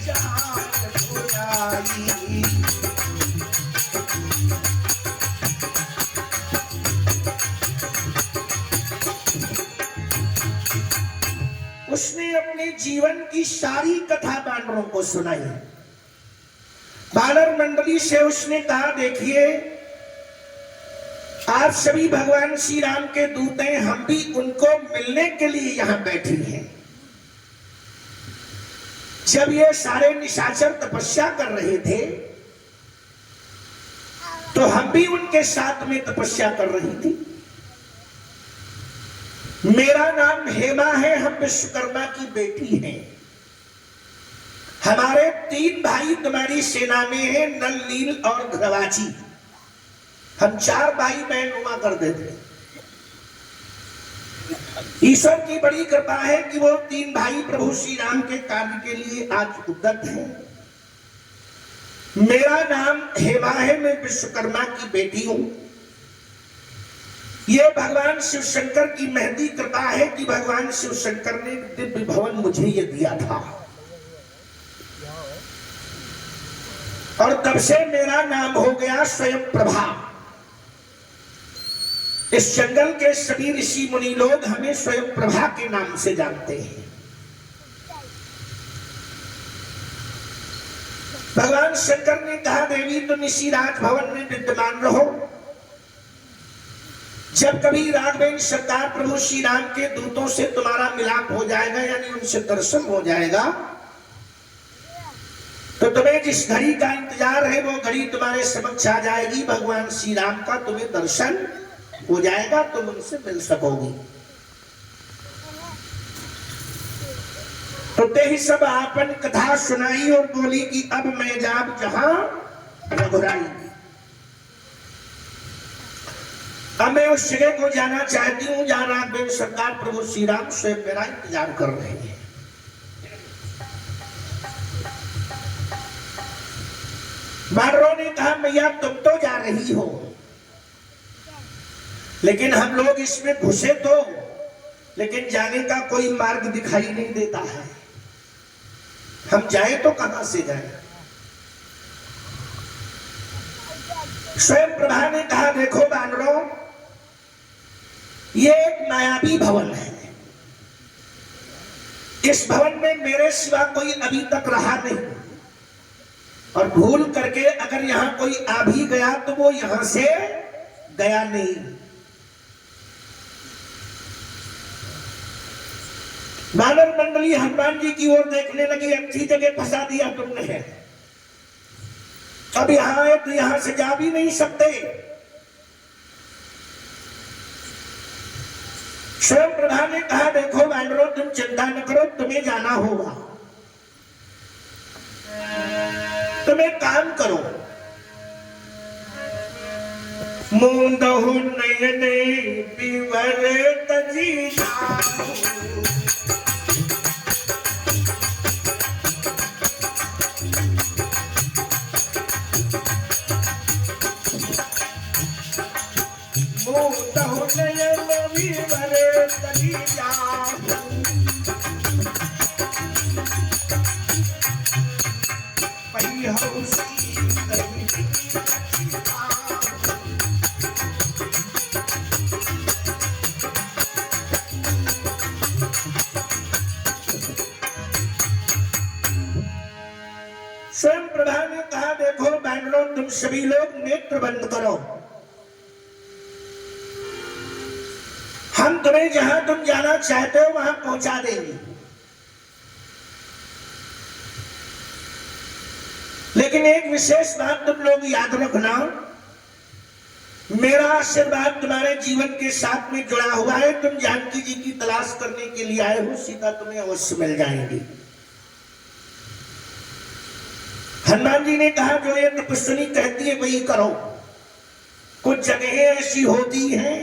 जान बुलाई। उसने अपने जीवन की सारी कथा बानरों को सुनाई। बानर मंडली से उसने कहा, देखिए आप सभी भगवान श्री राम के दूत हैं, हम भी उनको मिलने के लिए यहां बैठे हैं। जब ये सारे निशाचर तपस्या कर रहे थे तो हम भी उनके साथ में तपस्या कर रही थी। मेरा नाम हेमा है, हम विश्वकर्मा की बेटी हैं। हमारे 3 भाई तुम्हारी सेना में हैं, नल, नील और घ्रवाची। हम 4 भाई बहन हुआ करते थे। ईश्वर की बड़ी कृपा है कि वो 3 भाई प्रभु श्री राम के कार्य के लिए आज उद्यत हैं। मेरा नाम हेमा है, मैं विश्वकर्मा की बेटी हूं। ये भगवान शिव शंकर की महती कृपा है कि भगवान शिव शंकर ने दिव्य भवन मुझे ये दिया था और तब से मेरा नाम हो गया स्वयं प्रभा। इस जंगल के सभी ऋषि मुनि लोग हमें स्वयं प्रभा के नाम से जानते हैं। भगवान शंकर ने कहा, देवी तुम इसी राजभवन में विद्यमान रहो। जब कभी राघवेंद्र सरकार प्रभु श्री राम के दूतों से तुम्हारा मिलाप हो जाएगा, यानी उनसे दर्शन हो जाएगा, तो तुम्हें जिस घड़ी का इंतजार है वो घड़ी तुम्हारे समक्ष आ जाएगी। भगवान श्री राम का तुम्हें दर्शन हो जाएगा, तुम उनसे मिल सकोगी। तो ते ही सब आपन कथा सुनाई और बोली कि अब मैं जाब जहां रघुराई। अब मैं उस जगह को जाना चाहती हूं जहां राघवेंद्र सरकार प्रभु श्री राम स्वयं मेरा इंतजार कर रहे हैं। बानरों ने कहा, मैया तुम तो जा रही हो, लेकिन हम लोग इसमें घुसे तो, लेकिन जाने का कोई मार्ग दिखाई नहीं देता है। हम जाए तो कहां से जाए। स्वयं प्रभा ने कहा, देखो बानरों, ये एक मायावी भवन है। इस भवन में मेरे सिवा कोई अभी तक रहा नहीं, और भूल करके अगर यहां कोई आ भी गया तो वो यहां से गया नहीं। बानर मंडली हनुमान जी की ओर देखने लगी, अच्छी जगह फंसा दिया तुमने है। अब यहां आए तो यहां से जा भी नहीं सकते। स्वयं प्रभा ने कहा, देखो बानरों, तुम चिंता न करो, तुम्हें जाना होगा। तुम एक काम करो, मूंदहु नयने विवर तजी जाओ। मूंदहु नयने विवर तजी जाओ। बानरों तुम सभी लोग नेत्र बंद करो, हम तुम्हें जहां तुम जाना चाहते हो वहां पहुंचा देंगे। लेकिन एक विशेष बात तुम लोग याद रखना, मेरा आशीर्वाद तुम्हारे जीवन के साथ में जुड़ा हुआ है। तुम जानकी जी की तलाश करने के लिए आए हो, सीता तुम्हें अवश्य मिल जाएंगी। हनुमान जी ने कहा जो ये तपस्विनी कहती है वही करो। कुछ जगहें ऐसी होती हैं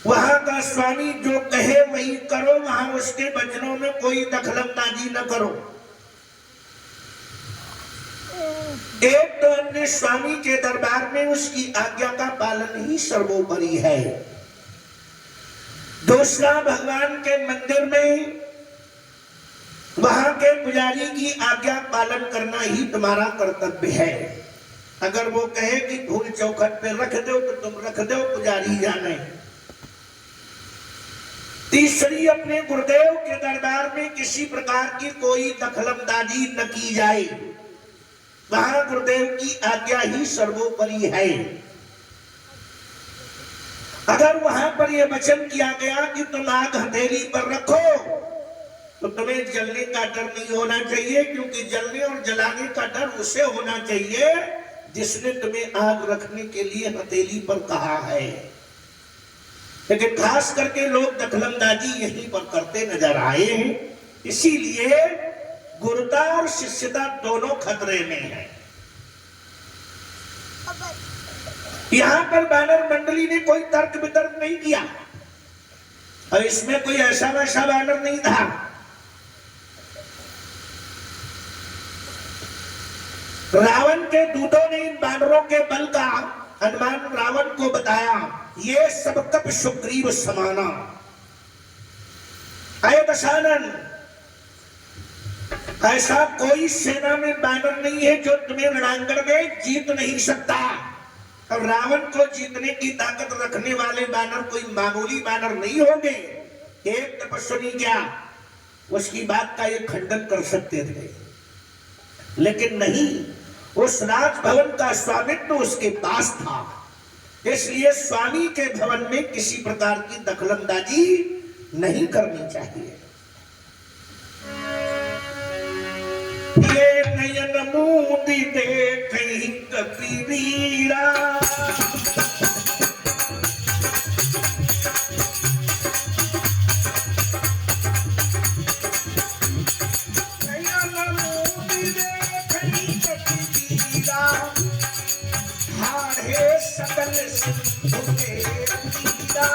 वहां का स्वामी जो कहे वही करो, वहां उसके वचनों में कोई दखलंदाजी न करो। एक तो अपने स्वामी के दरबार में उसकी आज्ञा का पालन ही सर्वोपरि है। दूसरा, भगवान के मंदिर में वहां के पुजारी की आज्ञा पालन करना ही तुम्हारा कर्तव्य है। अगर वो कहे कि फूल चौखट पे रख दो तो तुम रख दो, पुजारी जाने। तीसरी, अपने गुरुदेव के दरबार में किसी प्रकार की कोई दखलंदाजी न की जाए, वहां गुरुदेव की आज्ञा ही सर्वोपरि है। अगर वहां पर यह वचन किया गया कि तुम आग हथेली पर रखो तो तुम्हें जलने का डर नहीं होना चाहिए, क्योंकि जलने और जलाने का डर उसे होना चाहिए जिसने तुम्हें आग रखने के लिए हथेली पर कहा है। लेकिन खास करके लोग दखलंदाजी यहीं पर करते नजर आए हैं। इसीलिए गुरुता और शिष्यता दोनों खतरे में है। यहां पर बानर मंडली ने कोई तर्क वितर्क नहीं किया, और इसमें कोई ऐसा वैसा बानर नहीं था। रावण के दूतों ने इन बानरों के बल का अनुमान रावण को बताया। ये सब कप सुग्रीव समाना। अय दशानन, ऐसा कोई सेना में बानर नहीं है जो तुम्हें रणांगण में जीत नहीं सकता। और रावण को जीतने की ताकत रखने वाले बानर कोई मामूली बानर नहीं होंगे। एक तपस्वी क्या उसकी बात का ये खंडन कर सकते थे, लेकिन नहीं, उस राजभवन का स्वामित्व उसके पास था। इसलिए स्वामी के भवन में किसी प्रकार की दखलंदाजी नहीं करनी चाहिए। ये नयन मूंदी देखी कबीरा, नयन मूंदी देखी कबीरा, हारे सकल सिंधु के तीरा।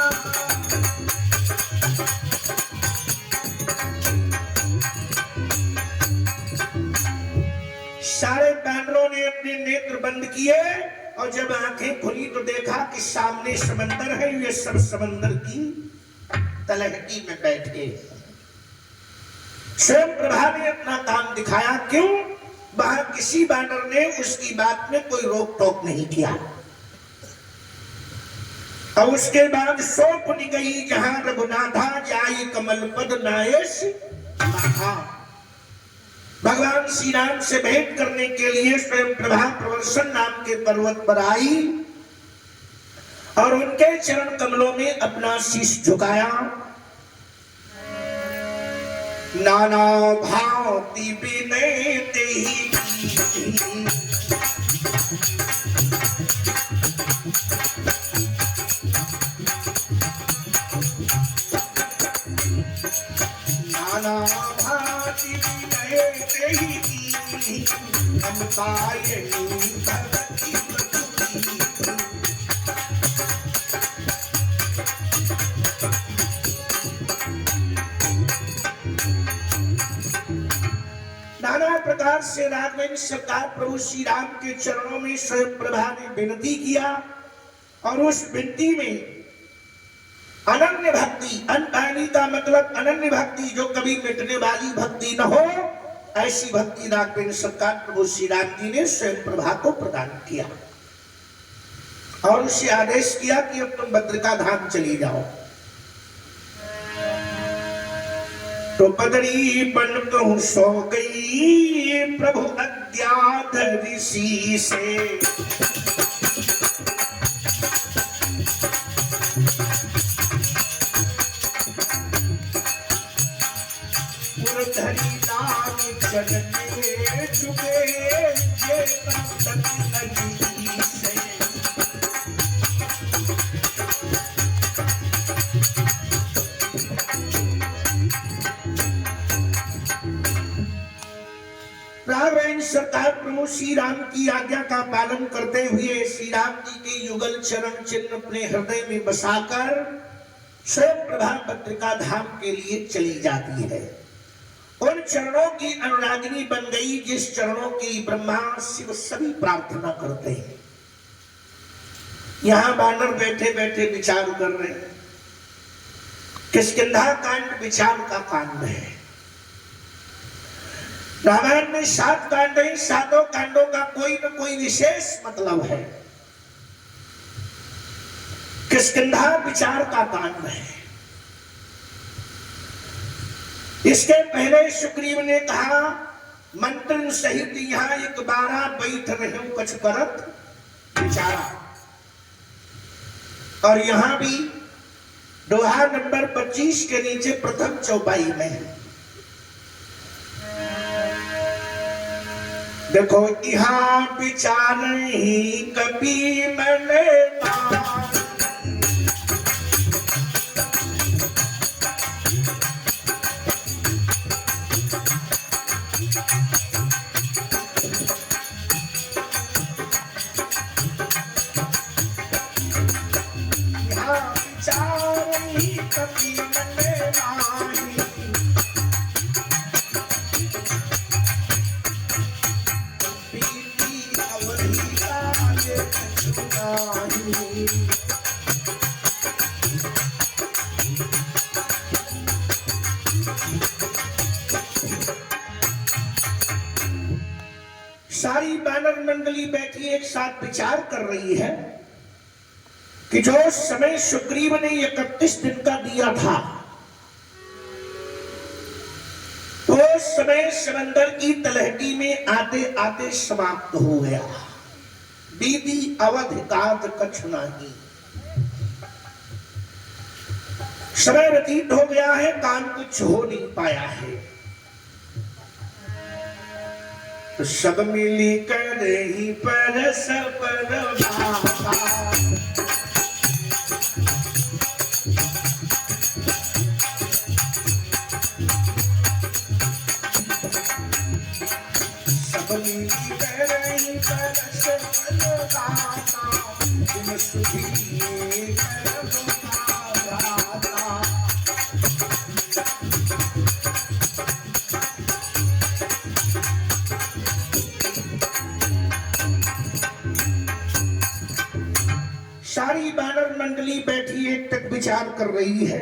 सारे बानरों ने अपने नेत्र बंद किए, और जब आंखें खुली तो देखा कि सामने समंदर है। ये सब समंदर की तलहटी में बैठे। स्वयं प्रभा ने अपना काम दिखाया। क्यों? वहां किसी बानर ने उसकी बात में कोई रोक टोक नहीं किया। और उसके बाद सौंप गई जहां रघुनाथा जाई कमल पद नायस माथा। भगवान श्री राम से भेंट करने के लिए स्वयं प्रभा प्रवर्षण नाम के पर्वत पर आई और उनके चरण कमलों में अपना शीश झुकाया। नाना भांति बिनते ही नाना भांति बिनते ही हम पायनी भगति नाना प्रकार से राघवेंद्र सरकार प्रभु श्री राम के चरणों में स्वयं प्रभा ने विनती किया। और उस विनती में अनन्य भक्ति, अनपानी का मतलब अनन्य भक्ति, जो कभी मिटने वाली भक्ति न हो, ऐसी भक्ति राघवेंद्र सरकार प्रभु श्री राम जी ने स्वयं प्रभा को प्रदान किया। और उसे आदेश किया कि अब तुम बद्रिका धाम चली जाओ। तो बदरी बन कहूं सो गई प्रभु अज्ञात ऋषि से। पुरधरी नाम चलने चुके ये नदी से। रामायण सरकार प्रभु श्री राम की आज्ञा का पालन करते हुए श्री राम जी के युगल चरण चिन्ह अपने हृदय में बसाकर स्वयं प्रभापत्रिका धाम के लिए चली जाती है। उन चरणों की अनुरागिनी बन गई जिस चरणों की ब्रह्मा शिव सभी प्रार्थना करते हैं। यहां बानर बैठे बैठे विचार कर रहे हैं। किष्किंधा कांड विचार का कांड है। रामायण में 7 कांड है। 7 कांडों का कोई न कोई विशेष मतलब है। किष्किंधा विचार का कांड है। इसके पहले सुग्रीव ने कहा मंत्र सहित यहाँ एक 12 बैठ रहे कछ करत विचारा। और यहां भी दोहा नंबर 25 के नीचे प्रथम चौपाई में है। देखो यहाँ विचार ही कभी मैंने सारी बानर मंडली बैठी एक साथ विचार कर रही है कि जो समय सुग्रीव ने 31 दिन का दिया था तो समय समंदर की तलहटी में आते आते समाप्त हो गया। बीती अवध कात कछ नाही। समय व्यतीत हो गया है, काम कुछ हो नहीं पाया है। तो सब मिली कर ही पर सब सारी बानर मंडली बैठी एक तक विचार कर रही है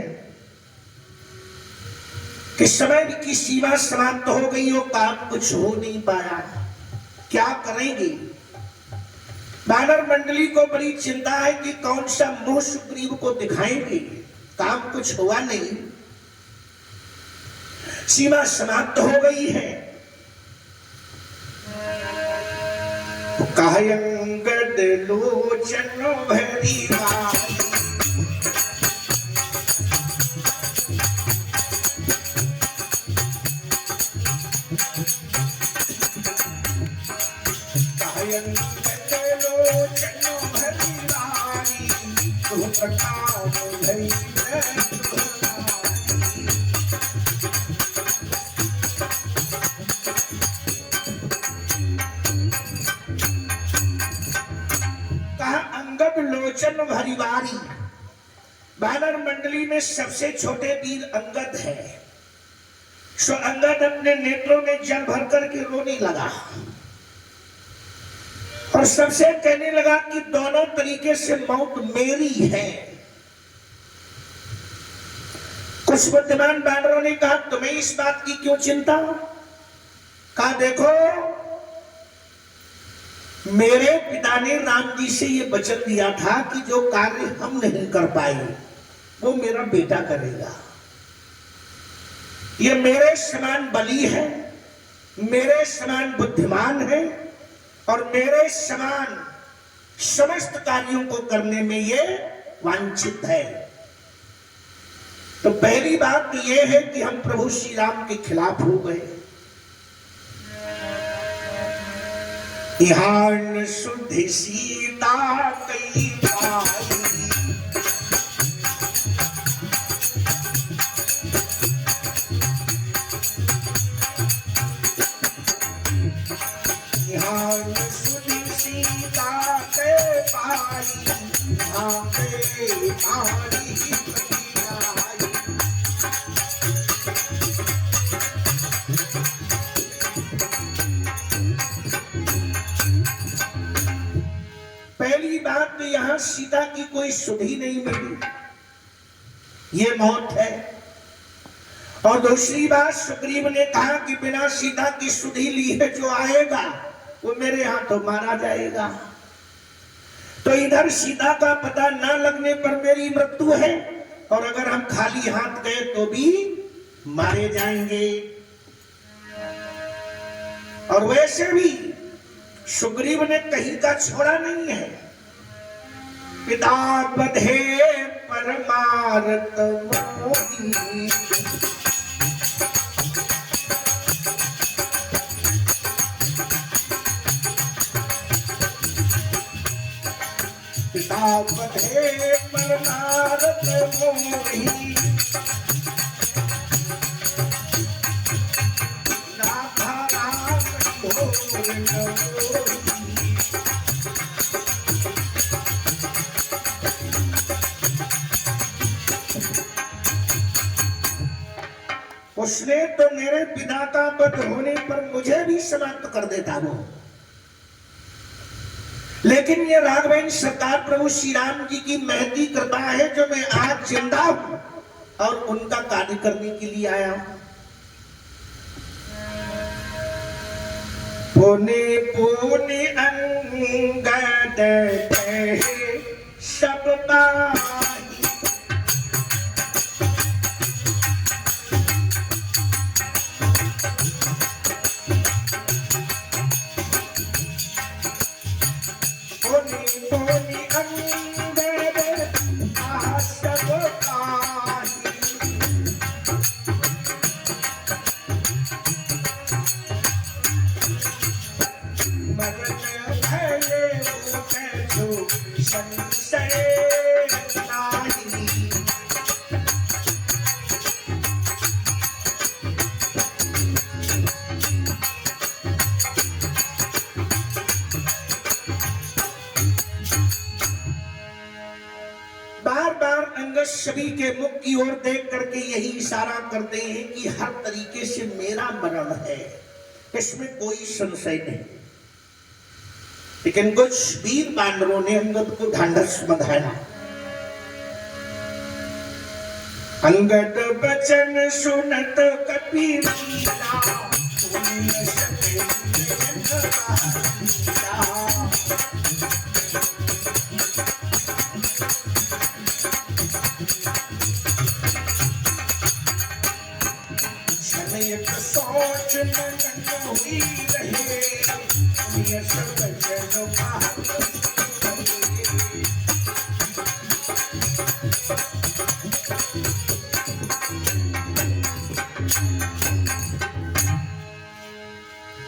कि समय की सीमा समाप्त हो गई और काम कुछ हो नहीं पाया। क्या करेंगे? बानर मंडली को बड़ी चिंता है कि कौन सा मुंह सुग्रीव को दिखाएंगे। काम कुछ हुआ नहीं, सीमा समाप्त हो गई है। कायंगद लोचन भरी वाली कायंगद लोचन भरी वाली तू प्रकाश भरी लोचन भरिवारी। बानर मंडली में सबसे छोटे वीर अंगद है। सो अंगद अपने नेत्रों में जल भर करके रोने लगा और सबसे कहने लगा कि दोनों तरीके से मौत मेरी है। कुछ बुद्धिमान बानरों ने कहा तुम्हें इस बात की क्यों चिंता? कहा देखो मेरे पिता ने राम जी से ये वचन दिया था कि जो कार्य हम नहीं कर पाए वो मेरा बेटा करेगा। ये मेरे समान बली है, मेरे समान बुद्धिमान है और मेरे समान समस्त कार्यों को करने में ये वांछित है। तो पहली बात ये है कि हम प्रभु श्री राम के खिलाफ हो गए। यहाँ शुद्ध सीता कई पाई, यहाँ शुद्ध सीता के पाई, यहाँ के पानी पहली बात तो यहां सीता की कोई सुधि नहीं मिली, ये मौत है। और दूसरी बात सुग्रीव ने कहा कि बिना सीता की सुधि लिए जो आएगा वो मेरे हाथों मारा जाएगा। तो इधर सीता का पता ना लगने पर मेरी मृत्यु है और अगर हम खाली हाथ गए तो भी मारे जाएंगे। और वैसे भी सुग्रीव ने कहीं का छोड़ा नहीं है। पिता बधे परमारत मोही, पिता बधे परमारत मोही, उसने तो मेरे पिता का वध होने पर मुझे भी समाप्त कर देता वो, लेकिन ये राघवेंद्र सरकार प्रभु श्री राम जी की महती कृपा है जो मैं आज जिंदा हूं और उनका कार्य करने के लिए आया हूं। पुने पुने अंगद सब पाई, पुने पुने अंगद सब पाई, मरण भये मुझे संशय नाही। बार बार अंगद सभी के मुख की ओर देख करके यही इशारा करते हैं कि हर तरीके से मेरा मरण है, इसमें कोई संशय नहीं। लेकिन कुछ वीर बानरों ने अंगद को ढांढस बंधाया। अंगद बचन सुनत कपीला, सोच मन हुई रहे,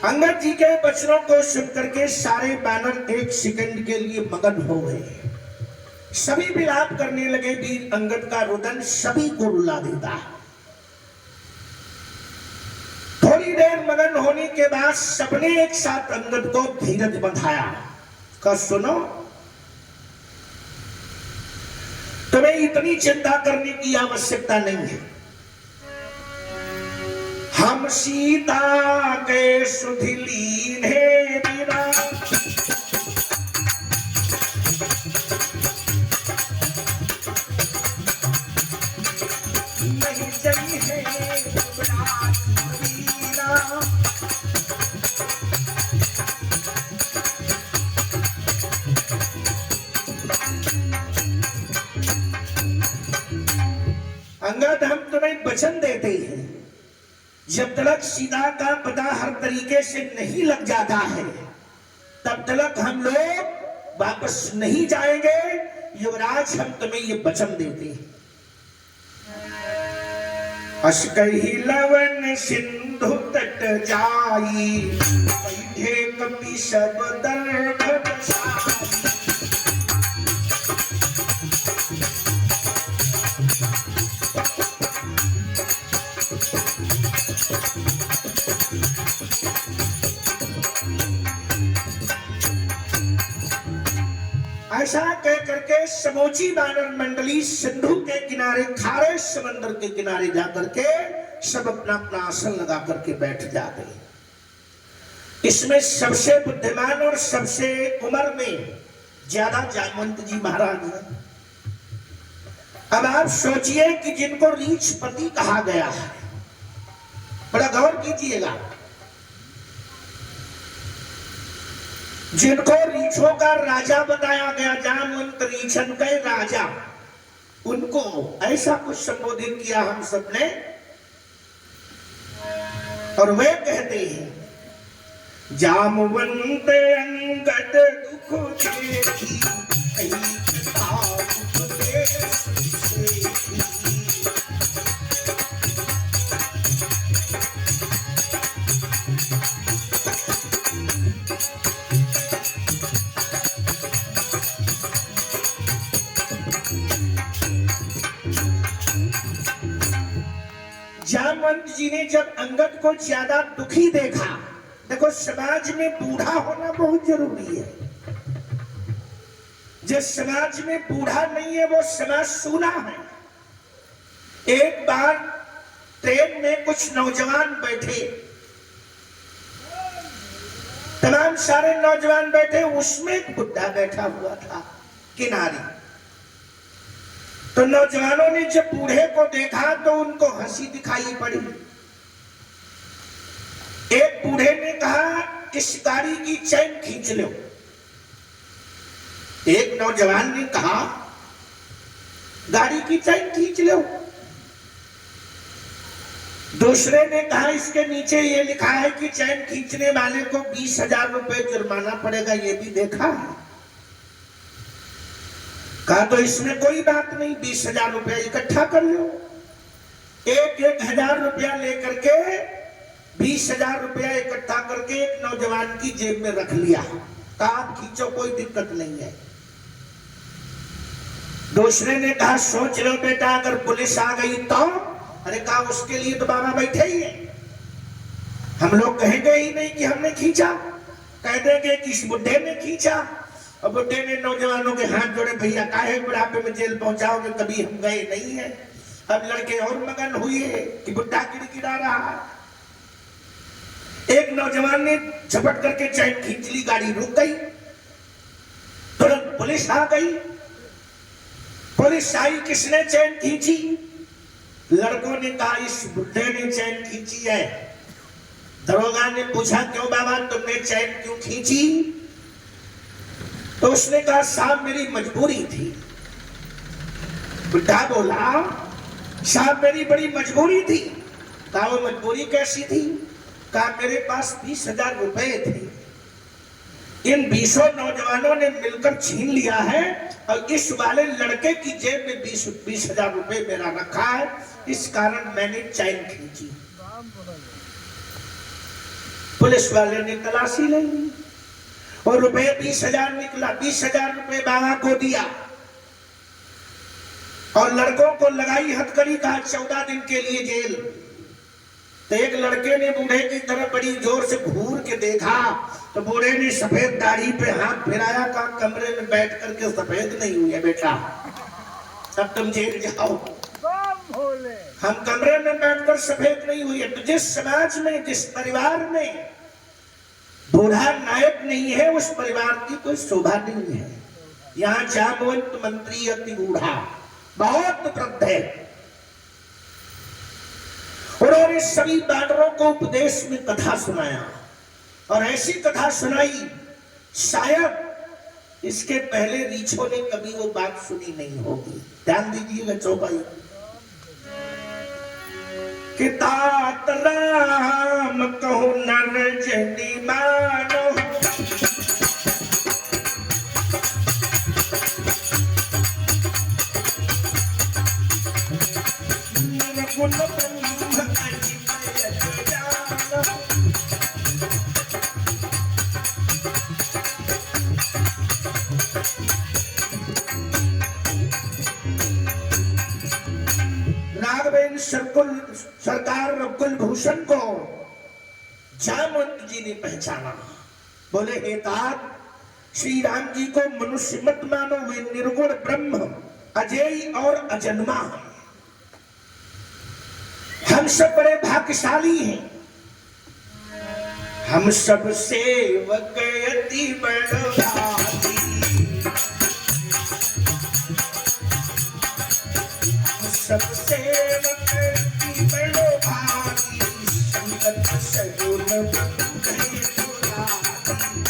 अंगद जी के वचनों को सुन करके सारे बानर एक सेकंड के लिए मगन हो गए। सभी विलाप करने लगे। वीर अंगद का रुदन सभी को रुला देता है। थोड़ी देर मगन होने के बाद सबने एक साथ अंगद को धीरज बंधाया। कहा सुनो, तुम्हें इतनी चिंता करने की आवश्यकता नहीं है। हम सीता के सुधि लीने बिना नहीं जई है वीरा। अंगद हम तुम्हें वचन देते हैं जब तक सीता का पता हर तरीके से नहीं लग जाता है तब तक हम लोग वापस नहीं जाएंगे। युवराज हम तुम्हें ये वचन देते हैं। अश्कही लवन सिंधु तट जाई बैठे कपि सब दर्भ बसाई। ऐसा कह करके समूची वानर मंडली सिंधु के किनारे खारे समंदर के किनारे जाकर के सब अपना अपना आसन लगा करके बैठ जाते। इसमें सबसे बुद्धिमान और सबसे उम्र में ज्यादा जामवंत जी महाराज हैं। अब आप सोचिए कि जिनको रीछपति कहा गया है, बड़ा गौर कीजिएगा, जिनको रीछों का राजा बताया गया, जामवंत रीछन के राजा, उनको ऐसा कुछ संबोधित किया हम सबने। और वे कहते हैं जामवंत अंगद दुख देखी जामवंत जी ने जब अंगद को ज्यादा दुखी देखा, देखो समाज में बूढ़ा होना बहुत जरूरी है। जिस समाज में बूढ़ा नहीं है वो समाज सूना है। एक बार ट्रेन में कुछ नौजवान बैठे, तमाम सारे नौजवान बैठे, उसमें एक बुढ़ा बैठा हुआ था किनारे। तो नौजवानों ने जब बूढ़े को देखा तो उनको हंसी दिखाई पड़ी। एक बूढ़े ने कहा इस गाड़ी की चैन खींच लो। एक नौजवान ने कहा गाड़ी की चैन खींच लो। दूसरे ने कहा इसके नीचे ये लिखा है कि चैन खींचने वाले को 20,000 रुपए जुर्माना पड़ेगा, ये भी देखा है। कहा तो इसमें कोई बात नहीं, 20,000 रुपया इकट्ठा कर लो। 1,000 रुपया लेकर के 20,000 रुपया इकट्ठा करके एक नौजवान की जेब में रख लिया। कहा आप खींचो, कोई दिक्कत नहीं है। दूसरे ने कहा सोच लो बेटा, अगर पुलिस आ गई तो? अरे कहा उसके लिए तो बाबा बैठे ही है, हम लोग कहेंगे ही नहीं कि हमने खींचा, कह देंगे कि इस बुढ़े ने खींचा। और बुढ़े ने नौजवानों के हाथ जोड़े, भैया काहे बुढ़ापे में जेल पहुंचाओगे, कभी हम गए नहीं है। अब लड़के और मगन हुए कि बुढ़ा गिड़गिड़ा रहा। एक नौजवान ने झपट करके चैन खींच ली, गाड़ी रुक गई। तुरंत पुलिस आ गई। पुलिस आई, किसने चैन खींची? लड़कों ने कहा इस बुढ़े ने चैन खींची है। दरोगा ने पूछा क्यों बाबा तुमने चैन क्यों खींची? तो उसने कहा साहब मेरी मजबूरी थी। बुढ़ा बोला साहब मेरी बड़ी मजबूरी थी। कहा वो मजबूरी कैसी थी? कहा मेरे पास 20,000 रुपए थे, इन 20 नौजवानों ने मिलकर छीन लिया है और इस वाले लड़के की जेब में 20,000 रुपए मेरा रखा है, इस कारण मैंने चैन खींची। पुलिस वाले ने तलाशी ली और रुपए 20,000 निकला। 20,000 रुपए बाबा को दिया और लड़कों को लगाई हथकड़ी, कहा 14 दिन के लिए जेल। तो एक लड़के ने बूढ़े की तरफ बड़ी जोर से घूर के देखा तो बूढ़े ने सफेद दाढ़ी पे हाथ फिराया, कहा कमरे में बैठ करके सफेद नहीं हुए बेटा, अब तुम जेल जाओ। हम कमरे में बैठकर सफेद नहीं हुए। तो जिस समाज में, जिस परिवार में बूढ़ा नायक नहीं है, उस परिवार की कोई शोभा नहीं है। यहाँ जामवंत मंत्री अति बूढ़ा, बहुत वृद्ध है। उन्होंने सभी बानरों को उपदेश में कथा सुनाया और ऐसी कथा सुनाई शायद इसके पहले रीछों ने कभी वो बात सुनी नहीं होगी। ध्यान दीजिएगा चौपाई। कि तात राम कहु नर जनि मानो। निर्गुण ब्रह्म अजित जानो। राघवेंद्र सरकार कुलभूषण को जामवंत जी ने पहचाना। बोले हे तात, श्री राम जी को मनुष्य मत मानो, वे निर्गुण ब्रह्म अजेय और अजन्मा है। हम सब बड़े भाग्यशाली हैं। हम सब सेवक अति बड़भागी। हम सब सेवक अति बड़भागी। संगत सगुण कहे दुरारी।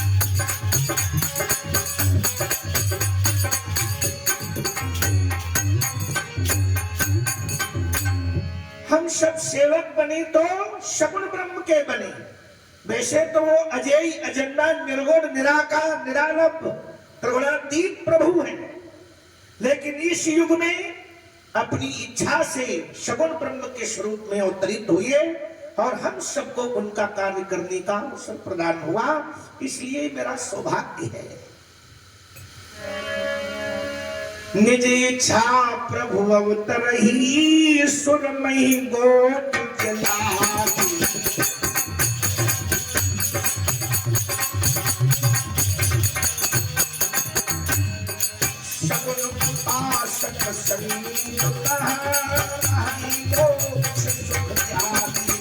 हम सब सेवक बने तो सगुण ब्रह्म के बने। वैसे तो वो अजेय अजन्मा निर्गुण निराकार निरालंब त्रिगुणातीत प्रभु है, लेकिन इस युग में अपनी इच्छा से सगुण ब्रह्म के स्वरूप में अवतरित हुए और हम सबको उनका कार्य करने का अवसर प्रदान हुआ। इसलिए मेरा सौभाग्य है। निज इच्छा प्रभु अवतरहि। सुरमहि गोट जलाहि। सगुन उपासक संग कहाहि। मोक्ष सुख त्यागी।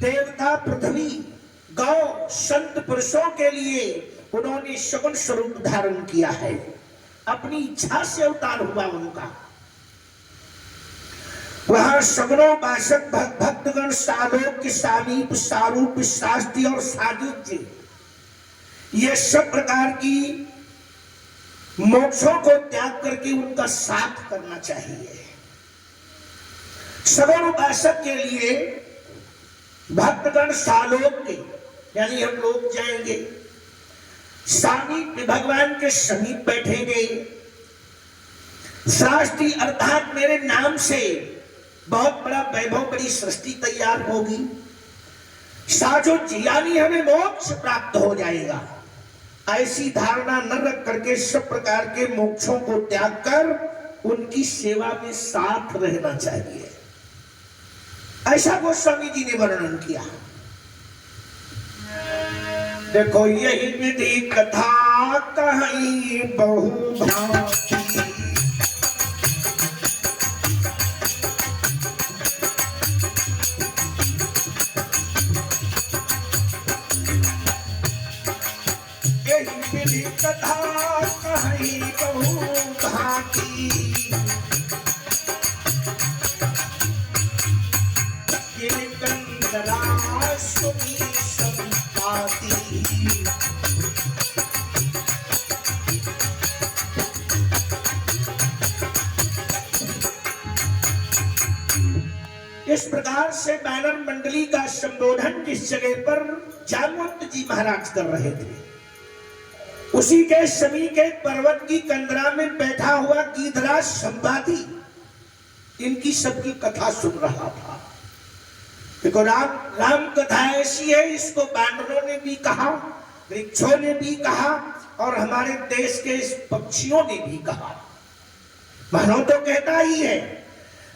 देवता पृथ्वी गौ संत पुरुषों के लिए उन्होंने सगुण स्वरूप धारण किया है। अपनी इच्छा से अवतार हुआ उनका। वहां सगुणों बासक भक्तगण सालोक सामीप सारूप शास्त्री और साजुज्य, ये सब प्रकार की मोक्षों को त्याग करके उनका साथ करना चाहिए। सगुण बासक के लिए भक्तगण सालोक के यानी हम लोग जाएंगे, सामीप भगवान के समीप बैठेंगे। सृष्टि अर्थात मेरे नाम से बहुत बड़ा वैभव, बड़ी सृष्टि तैयार होगी। साजुज्य यानी हमें मोक्ष प्राप्त हो जाएगा। ऐसी धारणा न रख करके सब प्रकार के मोक्षों को त्याग कर उनकी सेवा में साथ रहना चाहिए। ऐसा गोस्वामी जी ने वर्णन किया। देखो यही विधि कथा कहीं बहु भांति। यही विधि कथा कहीं बहु भांति। इस प्रकार से बैनर मंडली का संबोधन जिस जगह पर जामवंत जी महाराज कर रहे थे, उसी के समीप के पर्वत की कंदरा में बैठा हुआ गीधराज संवादी इनकी सबकी कथा सुन रहा था। देखो राम कथा ऐसी है, इसको बानरों ने भी कहा, वृक्षों ने भी कहा और हमारे देश के पक्षियों ने भी कहा। मानव तो कहता ही है।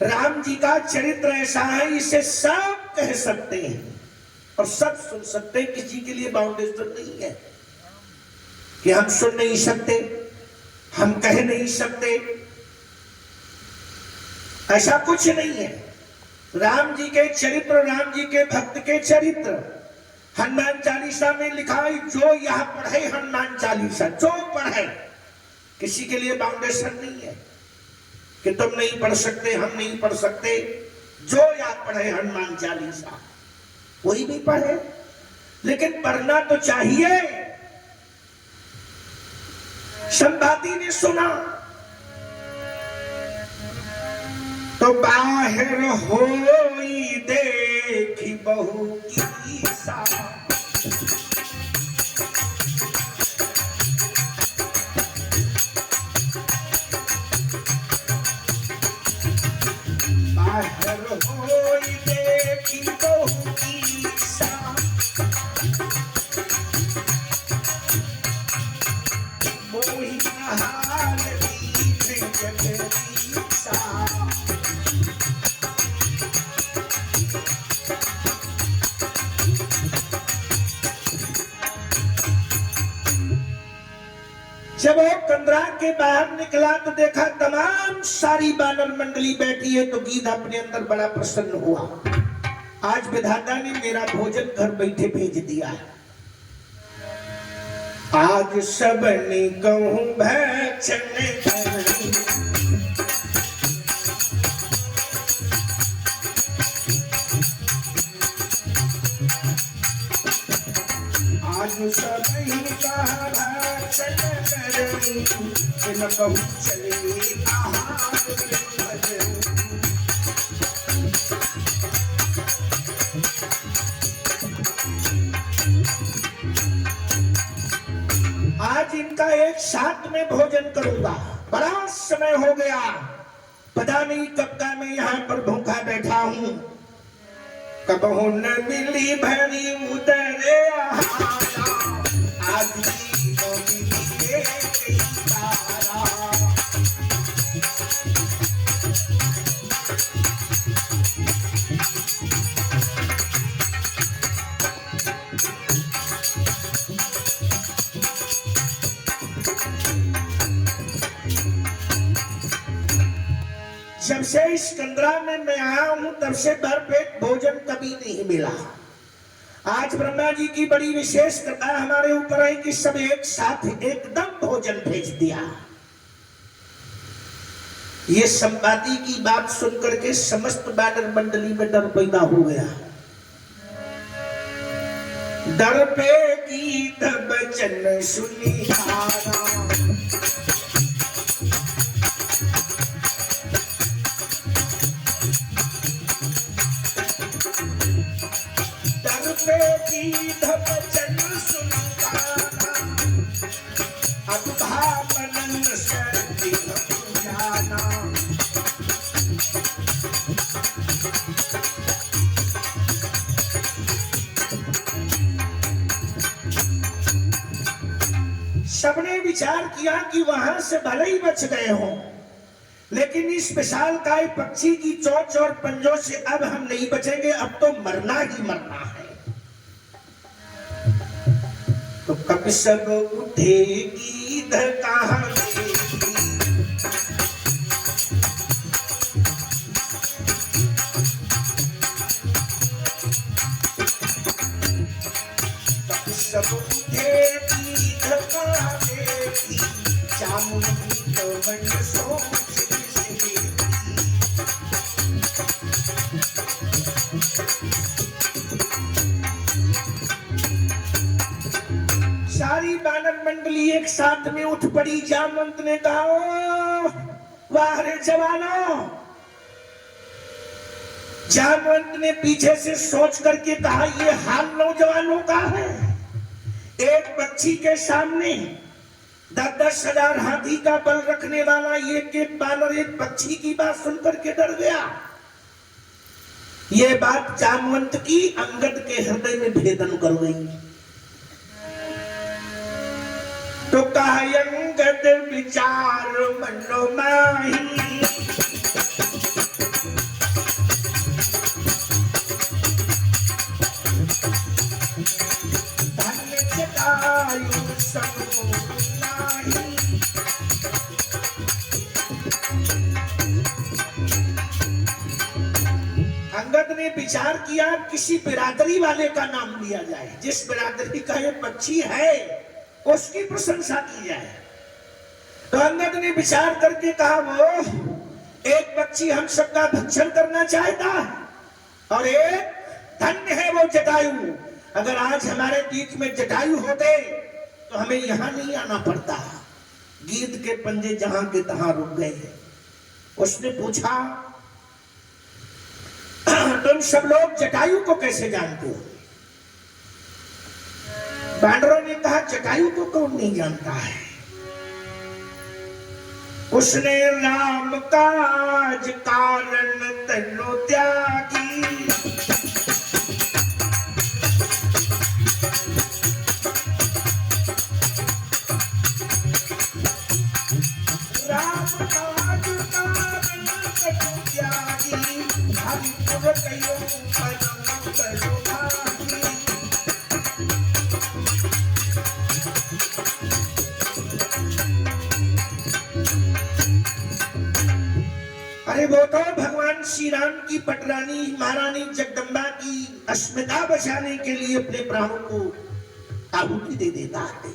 राम जी का चरित्र ऐसा है, इसे सब कह सकते हैं और सब सुन सकते हैं। किसी के लिए बाउंडेशन नहीं है कि हम सुन नहीं सकते, हम कह नहीं सकते, ऐसा कुछ नहीं है। राम जी के चरित्र, राम जी के भक्त के चरित्र हनुमान चालीसा में लिखा है। जो यह पढ़े हनुमान चालीसा, जो पढ़े, किसी के लिए बाउंडेशन नहीं है कि तुम नहीं पढ़ सकते, हम नहीं पढ़ सकते। जो याद पढ़े हनुमान चालीसा कोई भी पढ़े, लेकिन पढ़ना तो चाहिए। संभाती ने सुना तो बाहर होई देखी बहू की सा, बाहर होई देखी बहू की सा, मोही हाल दी जगदी सा। जब वो कंदरा के बाहर निकला तो देखा तमाम सारी बानर मंडली बैठी है, तो गीध अपने अंदर बड़ा प्रसन्न हुआ। आज विधाता ने मेरा भोजन घर बैठे भेज दिया है। आज सबने कहूं भक्षण आज सबने कहा भक्षण करूं, बिन कहूं चले आहार भजन। आज इनका एक साथ में भोजन करूंगा। बड़ा समय हो गया, पता नहीं कब का मैं यहाँ पर भूखा बैठा हूँ। कब न मिली भरी उदरे आज तो मिली कई तारा। जब से इस कंदरा में मैं आया हूं तब से भरपेट भोजन कभी नहीं मिला। आज ब्रह्मा जी की बड़ी विशेष कृपा हमारे ऊपर है कि सब एक साथ एकदम भोजन भेज दिया। ये संवादी की बात सुनकर के समस्त बानर मंडली में डर पैदा हो गया। डर पे गीत बचन सुनी हारा, गीत बचन सुनता अब भावनन सर्दी जाना। सबने विचार किया कि वहां से भले ही बच गए हों, लेकिन इस विशालकाय पक्षी की चोंच और पंजों से अब हम नहीं बचेंगे, अब तो मरना ही मरना है। तो कब सब उठेगी कहां कब सब उठेगी कहां देगी, चामुंडी तो मन सोच सारी बानर मंडली एक साथ में उठ पड़ी। जामवंत ने कहा, वाह रे जवानों। जामवंत ने पीछे से सोच करके कहा, ये हाल नौजवानों का है। एक पक्षी के सामने 10-10 हजार हाथी का बल रखने वाला एक बानर एक पक्षी की बात सुनकर के डर गया। ये बात जामवंत की अंगद के हृदय में भेदन कर गई। तो कहा, अंगद विचार मनो माही, धन जटायु सबको नाही। अंगद ने विचार किया किसी बिरादरी वाले का नाम लिया जाए, जिस बिरादरी का ये पक्षी है उसकी प्रशंसा की जाए। तो अंगद ने विचार करके कहा, वो एक पक्षी हम सबका भक्षण करना चाहता है और एक धन्य है वो जटायु। अगर आज हमारे बीच में जटायु होते तो हमें यहां नहीं आना पड़ता। गीत के पंजे जहां के तहां रुक गए हैं। उसने पूछा, तुम सब लोग जटायु को कैसे जानते हो? बानरों ने कहा, जटायु को कौन नहीं जानता है? उसने राम काज कारण तनु त्यागी, राम काज कारण तनु त्यागी, हरिपुर कयो परम करो भागी। अरे वो तो भगवान श्री राम की पटरानी महारानी जगदम्बा की अस्मिता बचाने के लिए अपने प्राणों को आहुति दे देता है।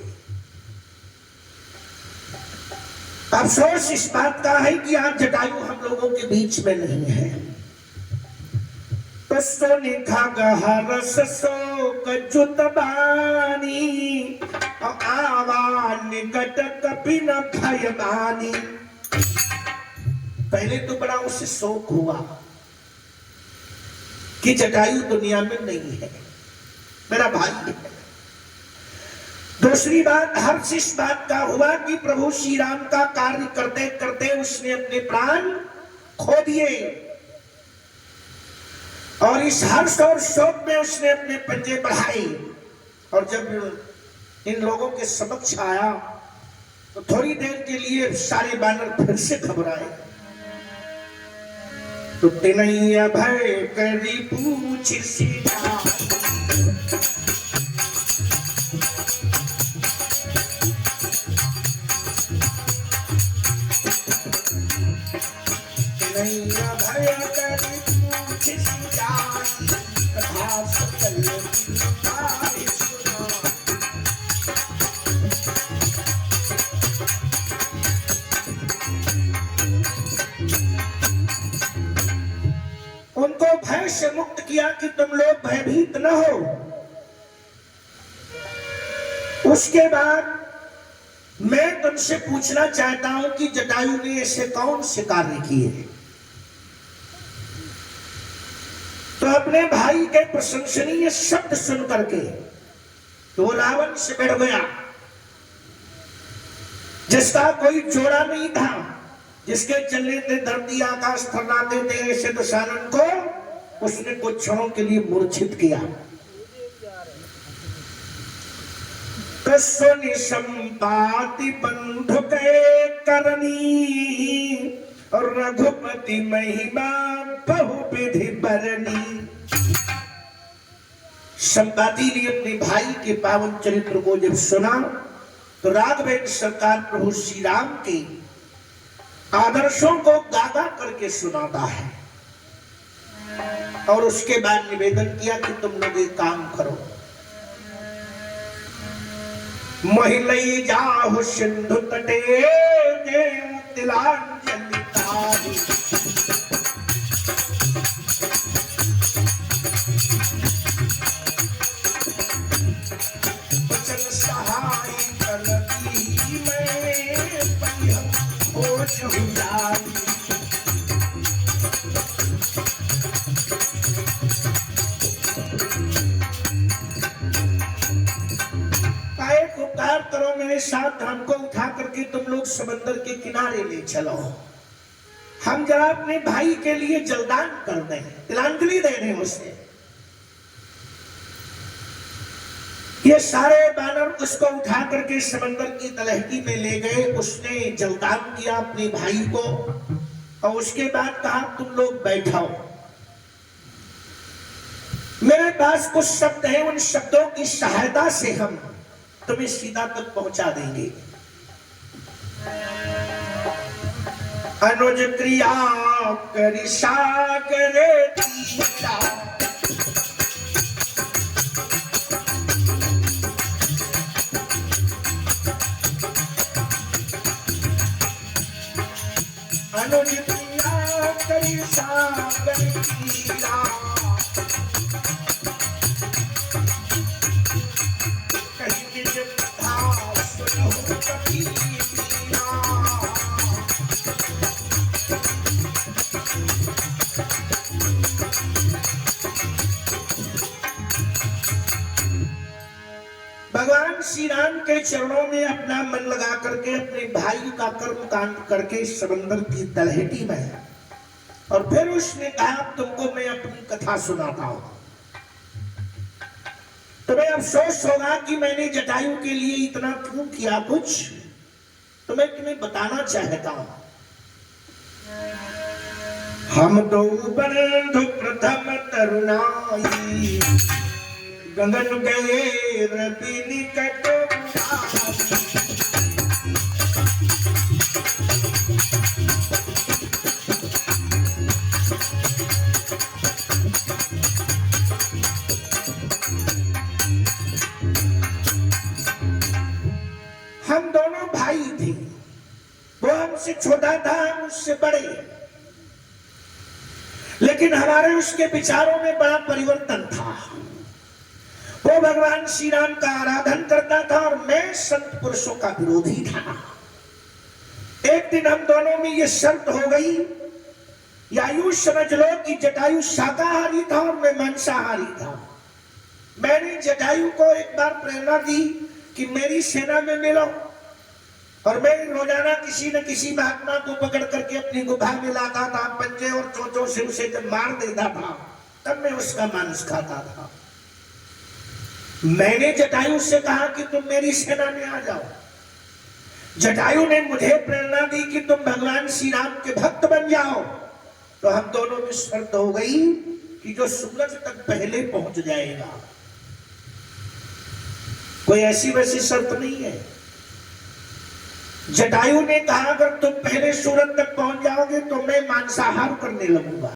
अफसोस इस बात का है कि आज जटायु हम लोगों के बीच में नहीं है। तो सोने खा रस शोक जुतबानी, आवा निकट कपि न भयमानी। पहले तो बड़ा उसे शौक हुआ कि जटायु दुनिया में नहीं है, मेरा भाई है। दूसरी बात हर्ष इस बात का हुआ कि प्रभु श्री राम का कार्य करते करते उसने अपने प्राण खो दिए, और इस हर्ष और शोक में उसने अपने पंजे बढ़ाए। और जब इन लोगों के समक्ष आया तो थोड़ी देर के लिए सारे बानर फिर से घबराए। तो तिनैया भय करी पूछ सीधा, तिनैया भय करी पूछ सीधा, कथा सकल की सुना। उनको भय से मुक्त किया कि तुम लोग भयभीत न हो। उसके बाद मैं तुमसे पूछना चाहता हूं कि जटायु ने ऐसे कौन से कार्य किए? तो अपने भाई के प्रशंसनीय शब्द सुन करके तो रावण से भिड़ गया, जिसका कोई जोड़ा नहीं था, जिसके चलने से धरती आकाश थर्राते थे, ऐसे दशानन को उसने कुछ क्षणों के लिए मूर्छित किया। कसोनि संपाति बंधु के करनी, और रघुपति महिमा बहुविधि बरनी। संपाति ने अपने भाई के पावन चरित्र को जब सुना तो राघवेंद्र सरकार प्रभु श्री राम के आदर्शों को गागा करके सुनाता है, और उसके बाद निवेदन किया कि तुम लोग एक काम करो, महिलई जाहु सिंधु तटे तिलांजलि तारी। वचन सहाय कलकी में परिहम हो चहुराई। उपकार करो मेरे साथ, हमको उठा करके तुम लोग समंदर के किनारे ले चलो, हम जरा अपने भाई के लिए जलदान कर दें, तिलांजलि दे दें उसे। ये सारे बानर उसको उठा करके समंदर की तलहटी में ले गए। उसने जलदान किया अपने भाई को, और उसके बाद कहा तुम लोग बैठो, मेरे पास कुछ शब्द हैं, उन शब्दों की सहायता से हम तुम्हें सीधा तक पहुंचा देंगे। अनुज क्रिया करी सागर तीरा, अनुज क्रिया करी सागर तीरा, कहीं निज कथा सुनो कभी मीरा। भगवान श्री राम के चरणों में अपना मन लगा करके अपने भाई का कर्म कांड करके समंदर की तलहटी में, और फिर उसने कहा तुमको मैं अपनी कथा सुनाता हूं। तुम्हें अफसोस होगा कि मैंने जटायु के लिए इतना क्यों किया कुछ, तो मैं तुम्हें बताना चाहता हूं। हम दो बंधु प्रथम तरुणाई, गगन गए रवि निकट। हम दोनों भाई थे, वो हमसे छोटा था, हम उससे बड़े, लेकिन हमारे उसके विचारों में बड़ा परिवर्तन था। वो भगवान श्री राम का आराधन करता था और मैं संत पुरुषों का विरोधी था। एक दिन हम दोनों में ये शर्त हो गई, या यूं समझ लो कि जटायु शाकाहारी था और मैं मांसाहारी था। मैंने जटायु को एक बार प्रेरणा दी कि मेरी सेना में मिलो, और मैं रोजाना किसी न किसी महात्मा को पकड़ करके अपनी गुफा में लाता था, पंजे और चोंचों से उसे जब मार देता था तब मैं उसका मांस खाता था। मैंने जटायु से कहा कि तुम मेरी सेना में आ जाओ। जटायु ने मुझे प्रेरणा दी कि तुम भगवान श्री राम के भक्त बन जाओ। तो हम दोनों में शर्त हो गई कि जो सूरज तक पहले पहुंच जाएगा। कोई ऐसी वैसी शर्त नहीं है। जटायु ने कहा अगर तुम पहले सूरज तक पहुंच जाओगे तो मैं मांसाहार करने लगूंगा।